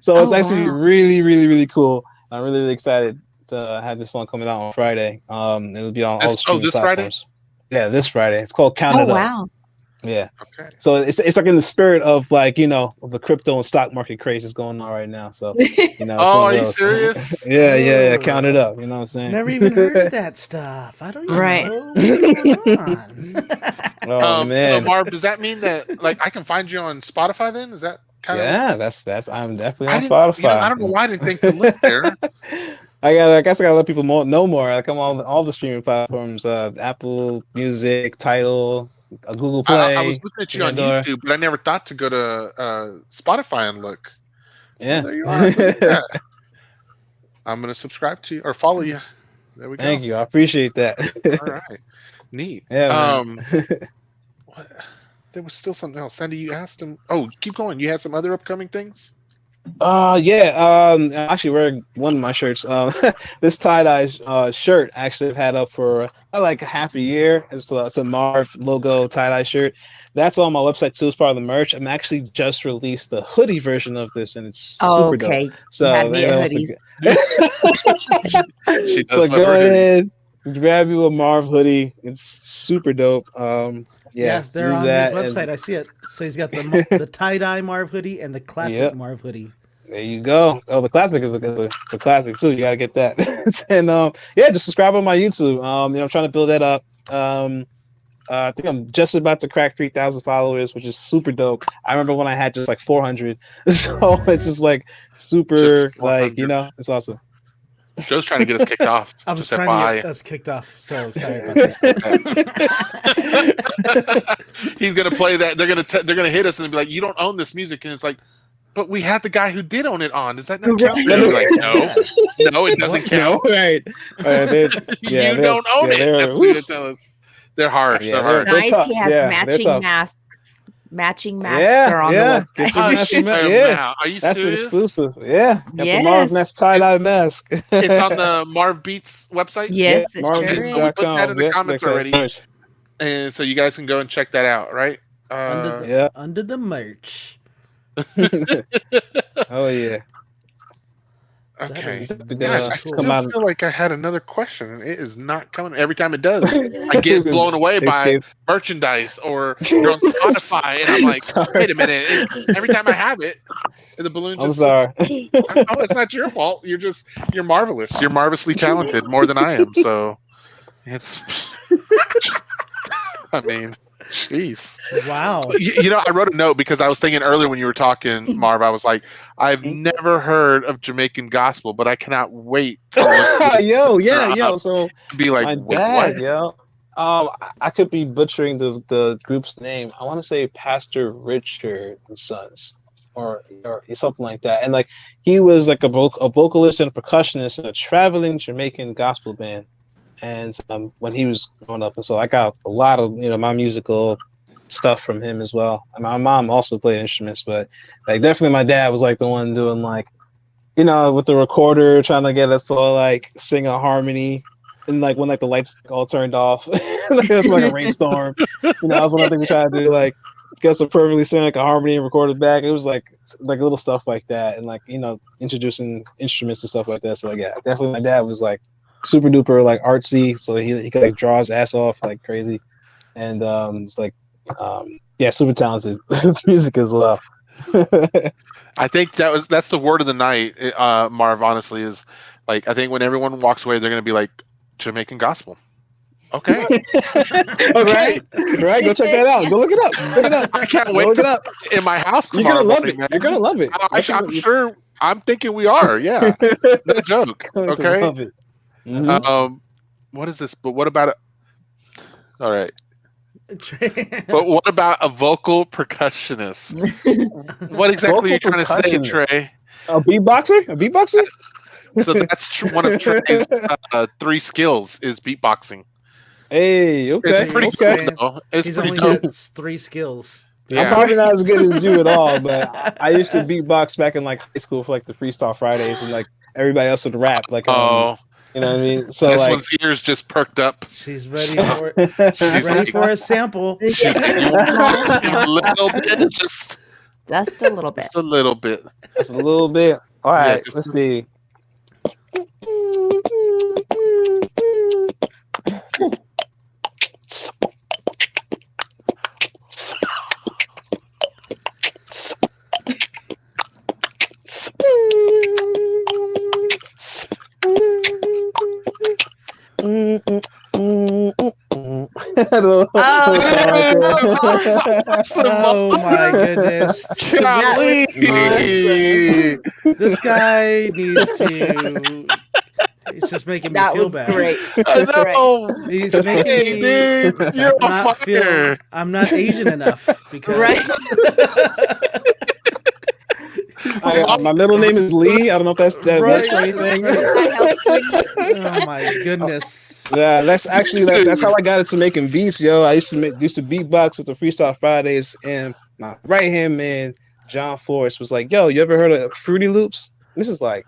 D: So it's actually really, really, really cool. I'm really, really excited to have this song coming out on Friday. It'll be on all the streaming platforms. This Friday? Yeah, this Friday. It's called Count It Up.
A: Wow.
D: Yeah.
B: Okay.
D: So it's like in the spirit of like, of the crypto and stock market craze that's going on right now. So, it's one
B: Are
D: of
B: you
D: those.
B: serious?
D: Yeah. Count it up. You know what I'm saying?
C: Never even heard of that stuff. I don't even
A: Right.
C: know what's going on.
D: Oh man.
B: So Marv, does that mean that like I can find you on Spotify then? Is that kind of
D: that's I'm definitely on
B: I didn't-
D: Spotify.
B: I don't know why I didn't think to look there.
D: I guess I gotta let people know more. Like I'm on all the streaming platforms, Apple Music, Tidal, Google Play.
B: I was looking at you on
D: Pandora.
B: YouTube, but I never thought to go to Spotify and look.
D: Yeah.
B: Well, there you are. Look at that. I'm gonna subscribe to you or follow you. There we go.
D: Thank you. I appreciate that.
B: All right. Neat.
D: Yeah, man.
B: What? There was still something else. Sandy, you asked him. Oh, keep going. You had some other upcoming things?
D: I'm actually wearing one of my shirts. This tie-dye shirt actually I've had up for like half a year. It's a Marv logo tie-dye shirt. That's on my website too. It's part of the merch. I'm actually just released the hoodie version of this, and it's super
A: Okay.
D: dope. So
A: Had me at
D: you know,
A: hoodies.
B: She does
D: so
B: love
D: go
B: her hoodie.
D: ahead, grab you a Marv hoodie. It's super dope.
C: Yeah, they're
D: do
C: on
D: that,
C: his website.
D: and
C: I see it. So he's got the tie-dye Marv hoodie and the classic
D: Yep.
C: Marv hoodie.
D: There you go. Oh, the classic is a classic too. You gotta get that. And just subscribe on my YouTube. I'm trying to build that up. I think I'm just about to crack 3,000 followers, which is super dope. I remember when I had just like 400, so it's just like super,
B: Just 400.
D: it's awesome.
B: Joe's trying to get us kicked off.
C: I was
B: just
C: trying to
B: FYI.
C: get us kicked off. So sorry about that.
B: He's gonna play that. They're gonna hit us and be like, "You don't own this music," and it's like, But we had the guy who did own it on. Does that not
A: Right.
B: count? They're gonna be like, no, it doesn't
D: No,
B: count.
D: right?
B: You don't own it. That's what they're gonna tell us. They're harsh.
D: Yeah,
B: they're harsh.
D: they're
A: Nice.
D: tough.
A: He has
D: Yeah, they're
A: matching
D: tough.
A: masks. Matching masks are on the website.
D: Get your matching mask.
B: Now. Are you
D: That's the
B: serious?
D: exclusive. Yeah, got the
A: Yes.
D: Marv Nest tie-dye mask.
B: It's on the Marv Beats website.
A: Yes, it sure
B: Okay,
A: is.
B: so we put that in the
D: Yep,
B: comments
D: next
B: already,
D: search.
B: and so you guys can go and check that out. Right?
C: Under the merch.
D: Oh yeah.
B: Okay.
C: That is
B: Gosh, I
C: cool.
B: still feel like I had another question, and it is not coming. Every time it does, I get blown away by
D: Escape.
B: merchandise or you're on Spotify, and I'm like,
D: Sorry.
B: wait a minute. Every time I have it, the balloon just.
D: I'm sorry.
B: Oh, it's not your fault. You're marvelous. You're marvelously talented, more than I am. So, it's. I mean, jeez.
C: Wow.
B: You know, I wrote a note because I was thinking earlier when you were talking, Marv. I was like, I've never heard of Jamaican gospel, but I cannot wait to
D: yo. So
B: be like,
D: my
B: wait,
D: dad,
B: what?
D: yo. I could be butchering the group's name. I want to say Pastor Richard and Sons, or something like that. And like he was like a vocalist and a percussionist in a traveling Jamaican gospel band. And when he was growing up, and so I got a lot of my musical stuff from him as well. And my mom also played instruments, but like definitely my dad was like the one doing like with the recorder trying to get us to like sing a harmony, and like when like the lights all turned off, like it's like a rainstorm. That was one of the things we tried to do, like get us to perfectly sing like a harmony and record it back. It was like little stuff like that, and like introducing instruments and stuff like that. So like yeah, definitely my dad was like super duper like artsy, so he could like draw his ass off like crazy, and it's like super talented with music as well.
B: I think that's the word of the night, Marv. Honestly, is like I think when everyone walks away, they're gonna be like Jamaican gospel. Okay.
D: right. Go check that out. Go look it up.
B: I can't wait to in my house tomorrow.
D: You're gonna love
B: morning,
D: it.
B: man.
D: You're gonna love it.
B: I'm sure. I'm thinking we are. Yeah. No joke. Okay.
D: Love it. Mm-hmm.
B: What is this? But what about it? All right. But what about a vocal percussionist? What exactly are you trying to say, Trey?
D: A beatboxer?
B: So that's one of Trey's 3 skills is beatboxing.
D: Hey, okay.
B: It's pretty good, though.
C: He's
B: pretty
C: only
B: dope.
C: got 3 skills.
B: Yeah.
D: I'm probably not as good as you at all, but I used to beatbox back in like high school for like the Freestyle Fridays, and like everybody else would rap. Like, you know what I mean? So
B: this
D: like,
B: one's ears just perked up.
C: She's ready for it. She's ready for a sample.
B: A little bit, just
A: a little bit.
B: Just a little bit.
D: Just a little bit. All right, let's see.
C: Oh my goodness.
B: Golly.
C: This guy needs to. He's just making me feel bad.
A: Great.
B: I know.
C: He's making me
B: Dude, you're on
C: not feel
B: fire.
C: I'm not Asian enough because
D: my middle name is Lee. I don't know if that's
C: Right.
D: for anything.
C: Oh my goodness.
D: Yeah, that's actually that's how I got into making beats, yo. I used to beatbox with the Freestyle Fridays, and my right hand man John Forrest was like, "Yo, you ever heard of Fruity Loops?" This is like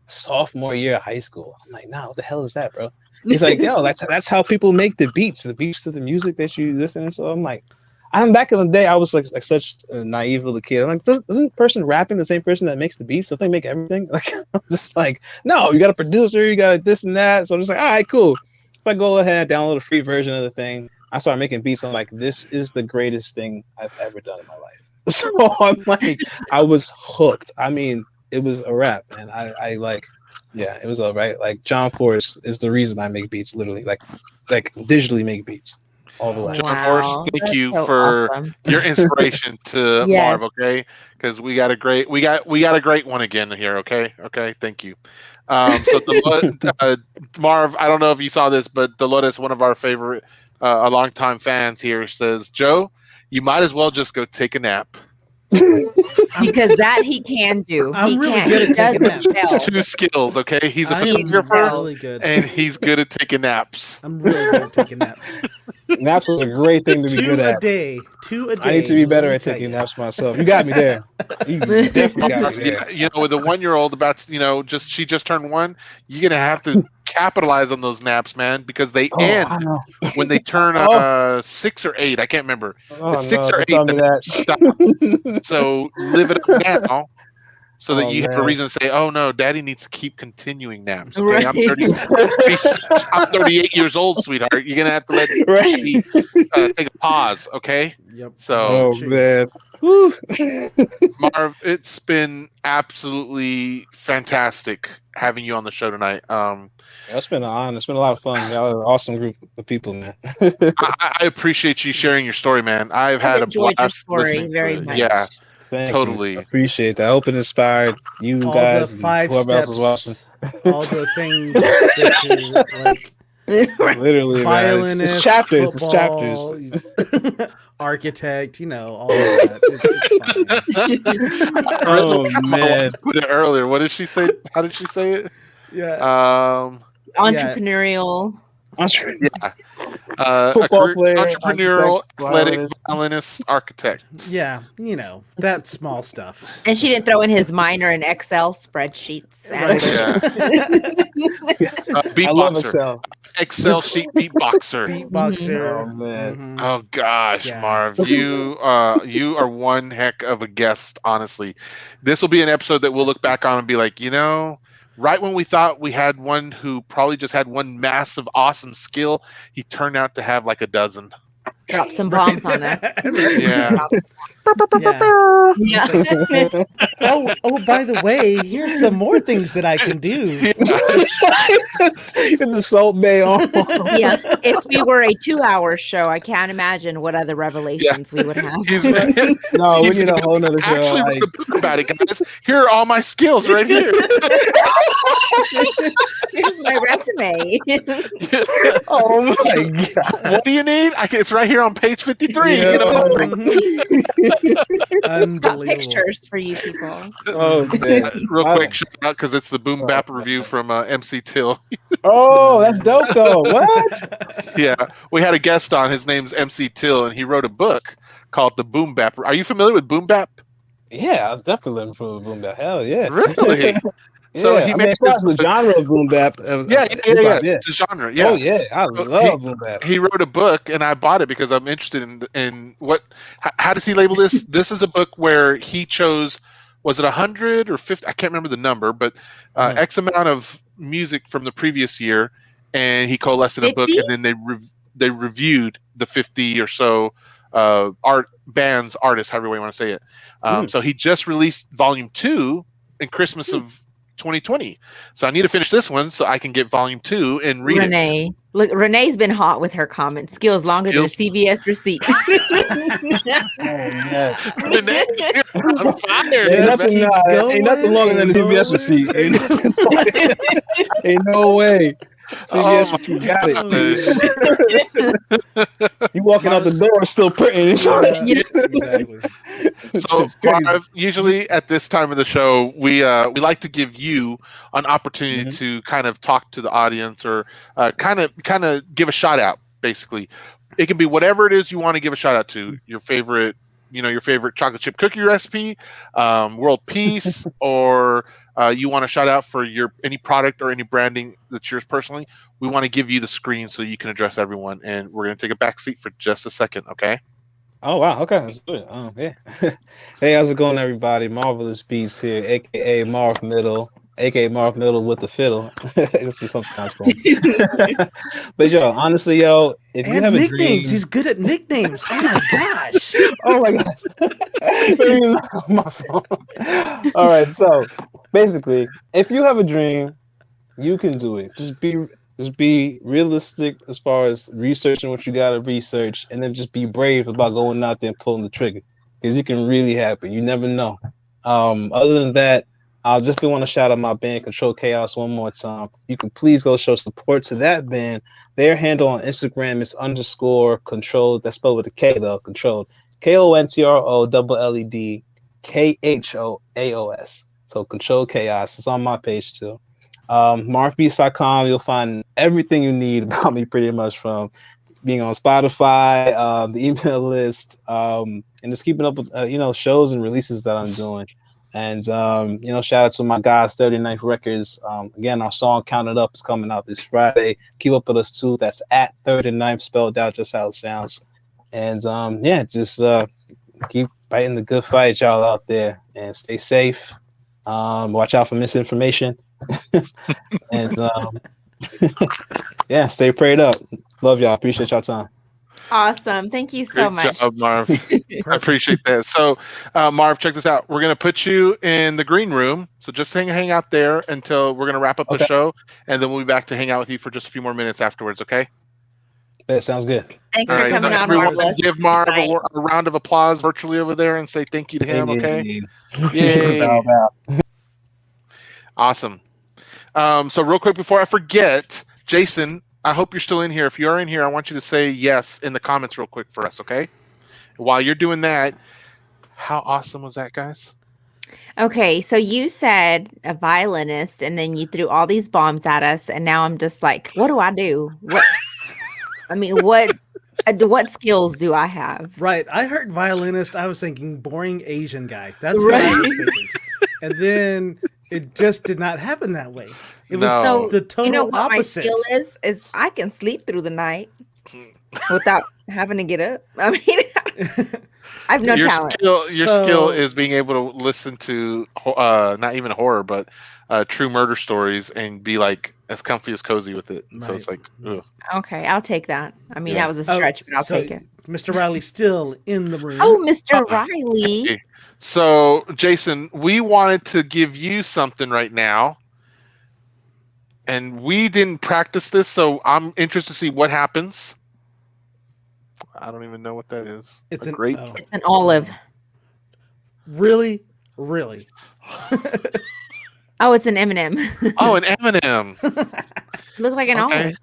D: sophomore year of high school. I'm like, "Nah, what the hell is that, bro?" He's like, "Yo, that's how people make the beats to the music that you listen to." So I'm like, back in the day, I was like such a naive little kid. I'm like, isn't the person rapping the same person that makes the beats? Don't they make everything? Like, I'm just like, no, you got a producer, you got this and that. So I'm just like, all right, cool. If I go ahead, download a free version of the thing, I start making beats. I'm like, this is the greatest thing I've ever done in my life. So I'm like, I was hooked. I mean, it was a wrap, and I like, yeah, it was all right. Like John Forrest is the reason I make beats, literally, like digitally make beats. All the way.
B: John Forrest, thank you for your inspiration to Marv. Okay, because we got a great one again here. Okay, thank you. So Marv, I don't know if you saw this, but Dolores, one of our favorite, a longtime fans here, says, "Joe, you might as well just go take a nap."
A: Because that he can do.
C: I'm really
A: can.
C: good at
A: He does
C: taking naps.
A: excel.
B: Two skills, okay? He's a
C: I am
B: photographer
C: really good.
B: and he's good at taking naps.
C: I'm really good at taking naps.
D: Naps was a great thing to be good at.
C: 2 a day.
D: I need to be better
C: let
D: at
C: me
D: taking
C: tell
D: naps myself. You got me there. You definitely got me there.
B: Yeah, with a 1-year-old about she just turned 1, you're gonna have to capitalize on those naps, man, because they end
D: I know.
B: when they turn 6 or 8. I can't remember.
D: Oh
B: It's 6
D: no!
B: or
D: Don't
B: 8
D: tell me that.
B: stop. So live it up now, so that
D: Oh,
B: you have a
D: man.
B: reason to say, "Oh no, Daddy needs to keep continuing naps." Okay,
A: Right.
B: I'm 36. I'm 38 years old, sweetheart. You're gonna have to let
D: Right.
B: me take a pause, okay?
C: Yep.
B: So,
D: Oh
C: Jeez.
D: man. Whew.
B: Marv, it's been absolutely fantastic having you on the show tonight.
D: It's been an honor. It's been a lot of fun. Y'all are an awesome group of people, man.
B: I appreciate you sharing your story, man. I've had a
A: enjoyed your
B: blast
A: story
B: listening
A: very
B: to it.
A: much.
B: Yeah,
D: Thank
B: totally.
D: you. I appreciate that. I hope it inspired you
C: All
D: guys
C: the
D: and
C: 5
D: whoever else is
C: steps,
D: watching.
C: all the things that you like.
D: Literally, man.
C: Violinist,
D: It's chapters.
C: football,
D: It's chapters.
C: architect, all of that. It's fine.
B: I really
D: Oh
B: like how my
D: man.
B: wife put it earlier. What did she say? How did she say it?
C: Yeah.
A: Entrepreneurial.
B: Yeah.
D: Football player,
B: entrepreneurial,
D: architect,
B: athletic,
D: violinist.
B: violinist, architect.
C: Yeah, that small stuff.
A: And she didn't throw in his minor in Excel spreadsheets.
C: Right.
B: Yeah.
D: I love
B: Beatboxer.
D: Excel.
B: Excel sheet beatboxer.
C: Beatboxer.
D: Oh man.
C: Mhm.
B: Oh gosh,
C: Yeah.
B: Marv, you are one heck of a guest. Honestly, this will be an episode that we'll look back on and be like, right when we thought we had one who probably just had one massive, awesome skill, he turned out to have like a dozen.
A: Drop some bombs on us.
B: Yeah.
C: Yeah. Oh, by the way, here's some more things that I can do.
D: Get the Salt Bay on.
A: Yeah. If we were a 2-hour show, I can't imagine what other revelations we would have.
D: No, we need a whole nother show.
B: Actually wrote a book about it, guys. Here are all my skills right here.
A: Here's my resume.
D: Oh my god!
B: What do you need? It's right here on page 53.
D: Yeah.
A: Got
C: Unbelievable.
A: pictures for you people.
D: Oh man!
B: Real quick, shout out because it's the Boom Bap review from MC Till.
D: Oh, that's dope though. What?
B: Yeah, we had a guest on. His name's MC Till, and he wrote a book called The Boom Bap. Are you familiar with Boom Bap?
D: Yeah, I'm definitely living for boom bap. Hell yeah!
B: Really?
D: Yeah,
B: So he made
D: as far as the genre of boom bap.
B: Yeah. It's a genre. Yeah.
D: Oh yeah, I love boom bap.
B: He wrote a book, and I bought it because I'm interested in what. How does he label this? This is a book where he chose. Was it 100 or 50? I can't remember the number, but X amount of music from the previous year, and he coalesced in a book,
A: 50?
B: and then they reviewed the 50 or so artists, however you want to say it. So he just released volume 2 in Christmas of 2020. So I need to finish this one so I can get volume 2 and read it.
A: Look, Renee's been hot with her comments. Skills longer than a CVS receipt.
D: Oh, yeah.
B: Renee, you're on fire.
D: Ain't nothing longer than a CVS receipt. Ain't no way. CVS receipt got it. You walking out the door still printing.
C: Exactly.
B: So, Marv, usually at this time of the show, we like to give you an opportunity to kind of talk to the audience or kind of give a shout out. Basically, it can be whatever it is you want to give a shout out to. Your favorite chocolate chip cookie recipe, world peace, or you want to shout out for any product or any branding that's yours personally. We want to give you the screen so you can address everyone, and we're going to take a back seat for just a second, okay?
D: Oh wow, okay, let's do it. Yeah. Hey, how's it going, everybody? Marvillous Beats here, aka Marv Middle, aka Marv Middle with the fiddle. This is sometimes fun. But yo, honestly, if you have
C: nicknames,
D: a dream,
C: he's good at nicknames. Oh my gosh.
D: oh my gosh. My phone. All right, so basically, if you have a dream, you can do it. Just be realistic as far as researching what you gotta research, and then just be brave about going out there and pulling the trigger, because it can really happen. You never know. Other than that, I'll just want to shout out my band Control Chaos one more time. You can please go show support to that band. Their handle on Instagram is _controlled. That's spelled with a K though. Controlled. KONTROLLED. KHOAOS. So Control Chaos. It's on my page too. Marvbeats.com. You'll find everything you need about me, pretty much, from being on Spotify, the email list, and just keeping up with shows and releases that I'm doing. And shout out to my guys, 39th Records. Again, our song "Count It Up" is coming out this Friday. Keep up with us too. That's at 39th, spelled out just how it sounds. And just keep fighting the good fight, y'all out there, and stay safe. Watch out for misinformation, and stay prayed up. Love y'all. Appreciate y'all time.
A: Awesome. Thank you so
B: Great
A: much.
B: job, Marv. I appreciate that. So, Marv, check this out. We're going to put you in the green room. So just hang out there until we're going to wrap up the show, and then we'll be back to hang out with you for just a few more minutes afterwards, okay?
D: That sounds good.
A: Thanks for coming on,
B: everyone,
A: Marvillous.
B: give Marv a round of applause virtually over there and say thank you to him, okay? Yay. Awesome. So real quick before I forget, Jason, I hope you're still in here. If you're in here, I want you to say yes in the comments real quick for us, okay? While you're doing that, how awesome was that, guys?
A: Okay, so you said a violinist, and then you threw all these bombs at us, and now I'm just like, what do I do? What skills do I have?
C: Right. I heard violinist. I was thinking boring Asian guy. That's what I was thinking. And then it just did not happen that way. It was the total opposite.
A: My skill is I can sleep through the night without having to get up. I mean, I have no talent.
B: Your skill is being able to listen to not even horror, but true murder stories and be like as comfy as cozy with it. Right. So it's like, ugh.
A: Okay, I'll take that. I mean, that was a stretch, but I'll take it.
C: Mr. Riley's still in the room.
A: Oh, Mr. Riley.
B: Okay. So, Jason, we wanted to give you something right now, and we didn't practice this, so I'm interested to see what happens. I don't even know what that is.
C: It's
A: it's an olive.
C: Really? Really?
A: Oh, it's an M&M.
B: Oh, an M&M.
A: Look like an olive.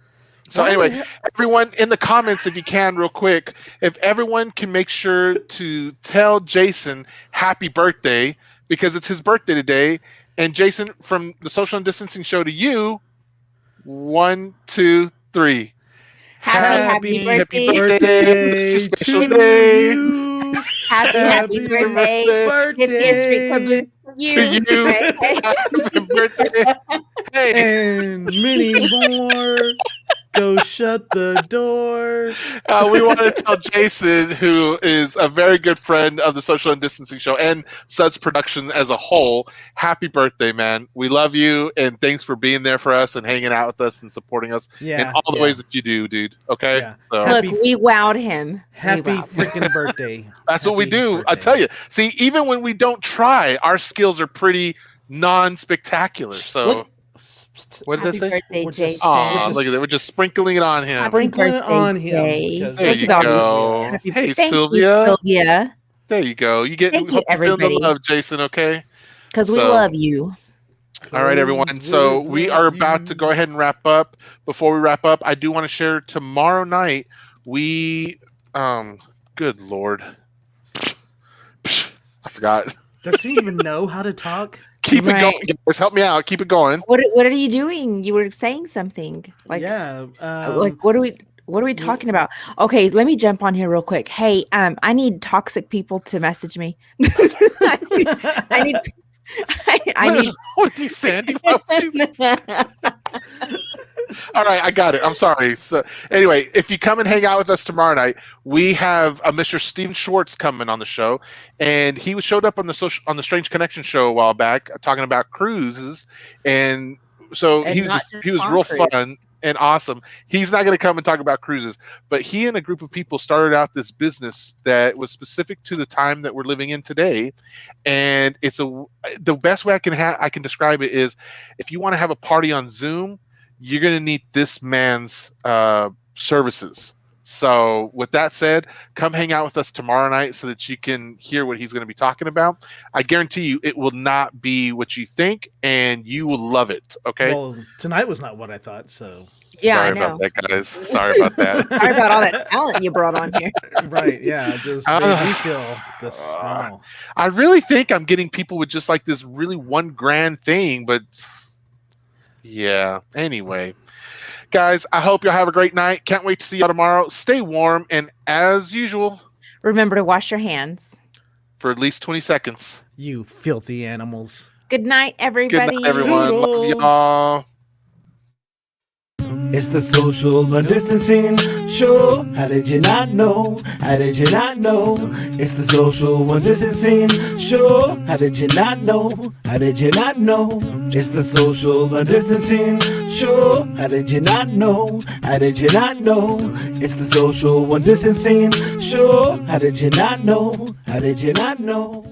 B: So anyway, everyone in the comments, if you can, real quick, if everyone can make sure to tell Jason happy birthday because it's his birthday today. And Jason, from the Social and Distancing Show to you, 1, 2, 3.
A: Happy birthday
B: to you.
A: Happy birthday. 50th Street Caboose to you.
B: Happy birthday. Hey.
C: And many more. Go shut the door.
B: We want to tell Jason, who is a very good friend of the Social and Distancing Show and Suds Production as a whole, happy birthday, man. We love you, and thanks for being there for us and hanging out with us and supporting us in all the ways that you do, dude. Okay?
C: Yeah.
B: So.
A: Look, we wowed him.
C: Happy freaking birthday.
B: That's what we do. I tell you. See, even when we don't try, our skills are pretty non-spectacular. So... What did that say?
A: Birthday, Jason.
B: Oh, look at that. We're just sprinkling it on him.
C: Sprinkling it on him.
B: There you go. Hey, Sylvia. There you go. You get the love, Jason, okay?
A: Because we love you.
B: All right, everyone. So we are about to go ahead and wrap up. Before we wrap up, I do want to share tomorrow night. Good Lord. I forgot.
C: Does he even know how to talk?
B: Keep it going, guys. Help me out. Keep it going.
A: What are you doing? You were saying something. Like what are we talking about? Okay, let me jump on here real quick. Hey, I need toxic people to message me. I need
B: what are you saying? All right, I got it. I'm sorry. So anyway, if you come and hang out with us tomorrow night, we have Mr. Steven Schwartz coming on the show, and he showed up on the Strange Connection show a while back talking about cruises, and so he was real fun and awesome. He's not going to come and talk about cruises, but he and a group of people started out this business that was specific to the time that we're living in today, and the best way I can describe it is if you want to have a party on Zoom, you're going to need this man's services. So with that said, come hang out with us tomorrow night so that you can hear what he's going to be talking about. I guarantee you it will not be what you think, and you will love it. Okay.
C: Well, tonight was not what I thought, so.
A: Yeah,
B: Sorry
A: I know.
B: about that, guys. Sorry about that.
A: Sorry about all that talent you brought on here.
C: Right, yeah, just made me feel this small.
B: I really think I'm getting people with just like this really one grand thing, but yeah. Anyway, guys, I hope y'all have a great night. Can't wait to see y'all tomorrow. Stay warm, and as usual,
A: Remember to wash your hands.
B: for at least 20 seconds.
C: You filthy animals.
A: Good night, everybody.
B: Good night, everyone. Love y'all.
E: It's the social distancing show. How did you not know? How did you not know? It's the social distancing show. How did you not know? How did you not know? It's the social distancing show. How did you not know? How did you not know? It's the social distancing show. How did you not know? How did you not know?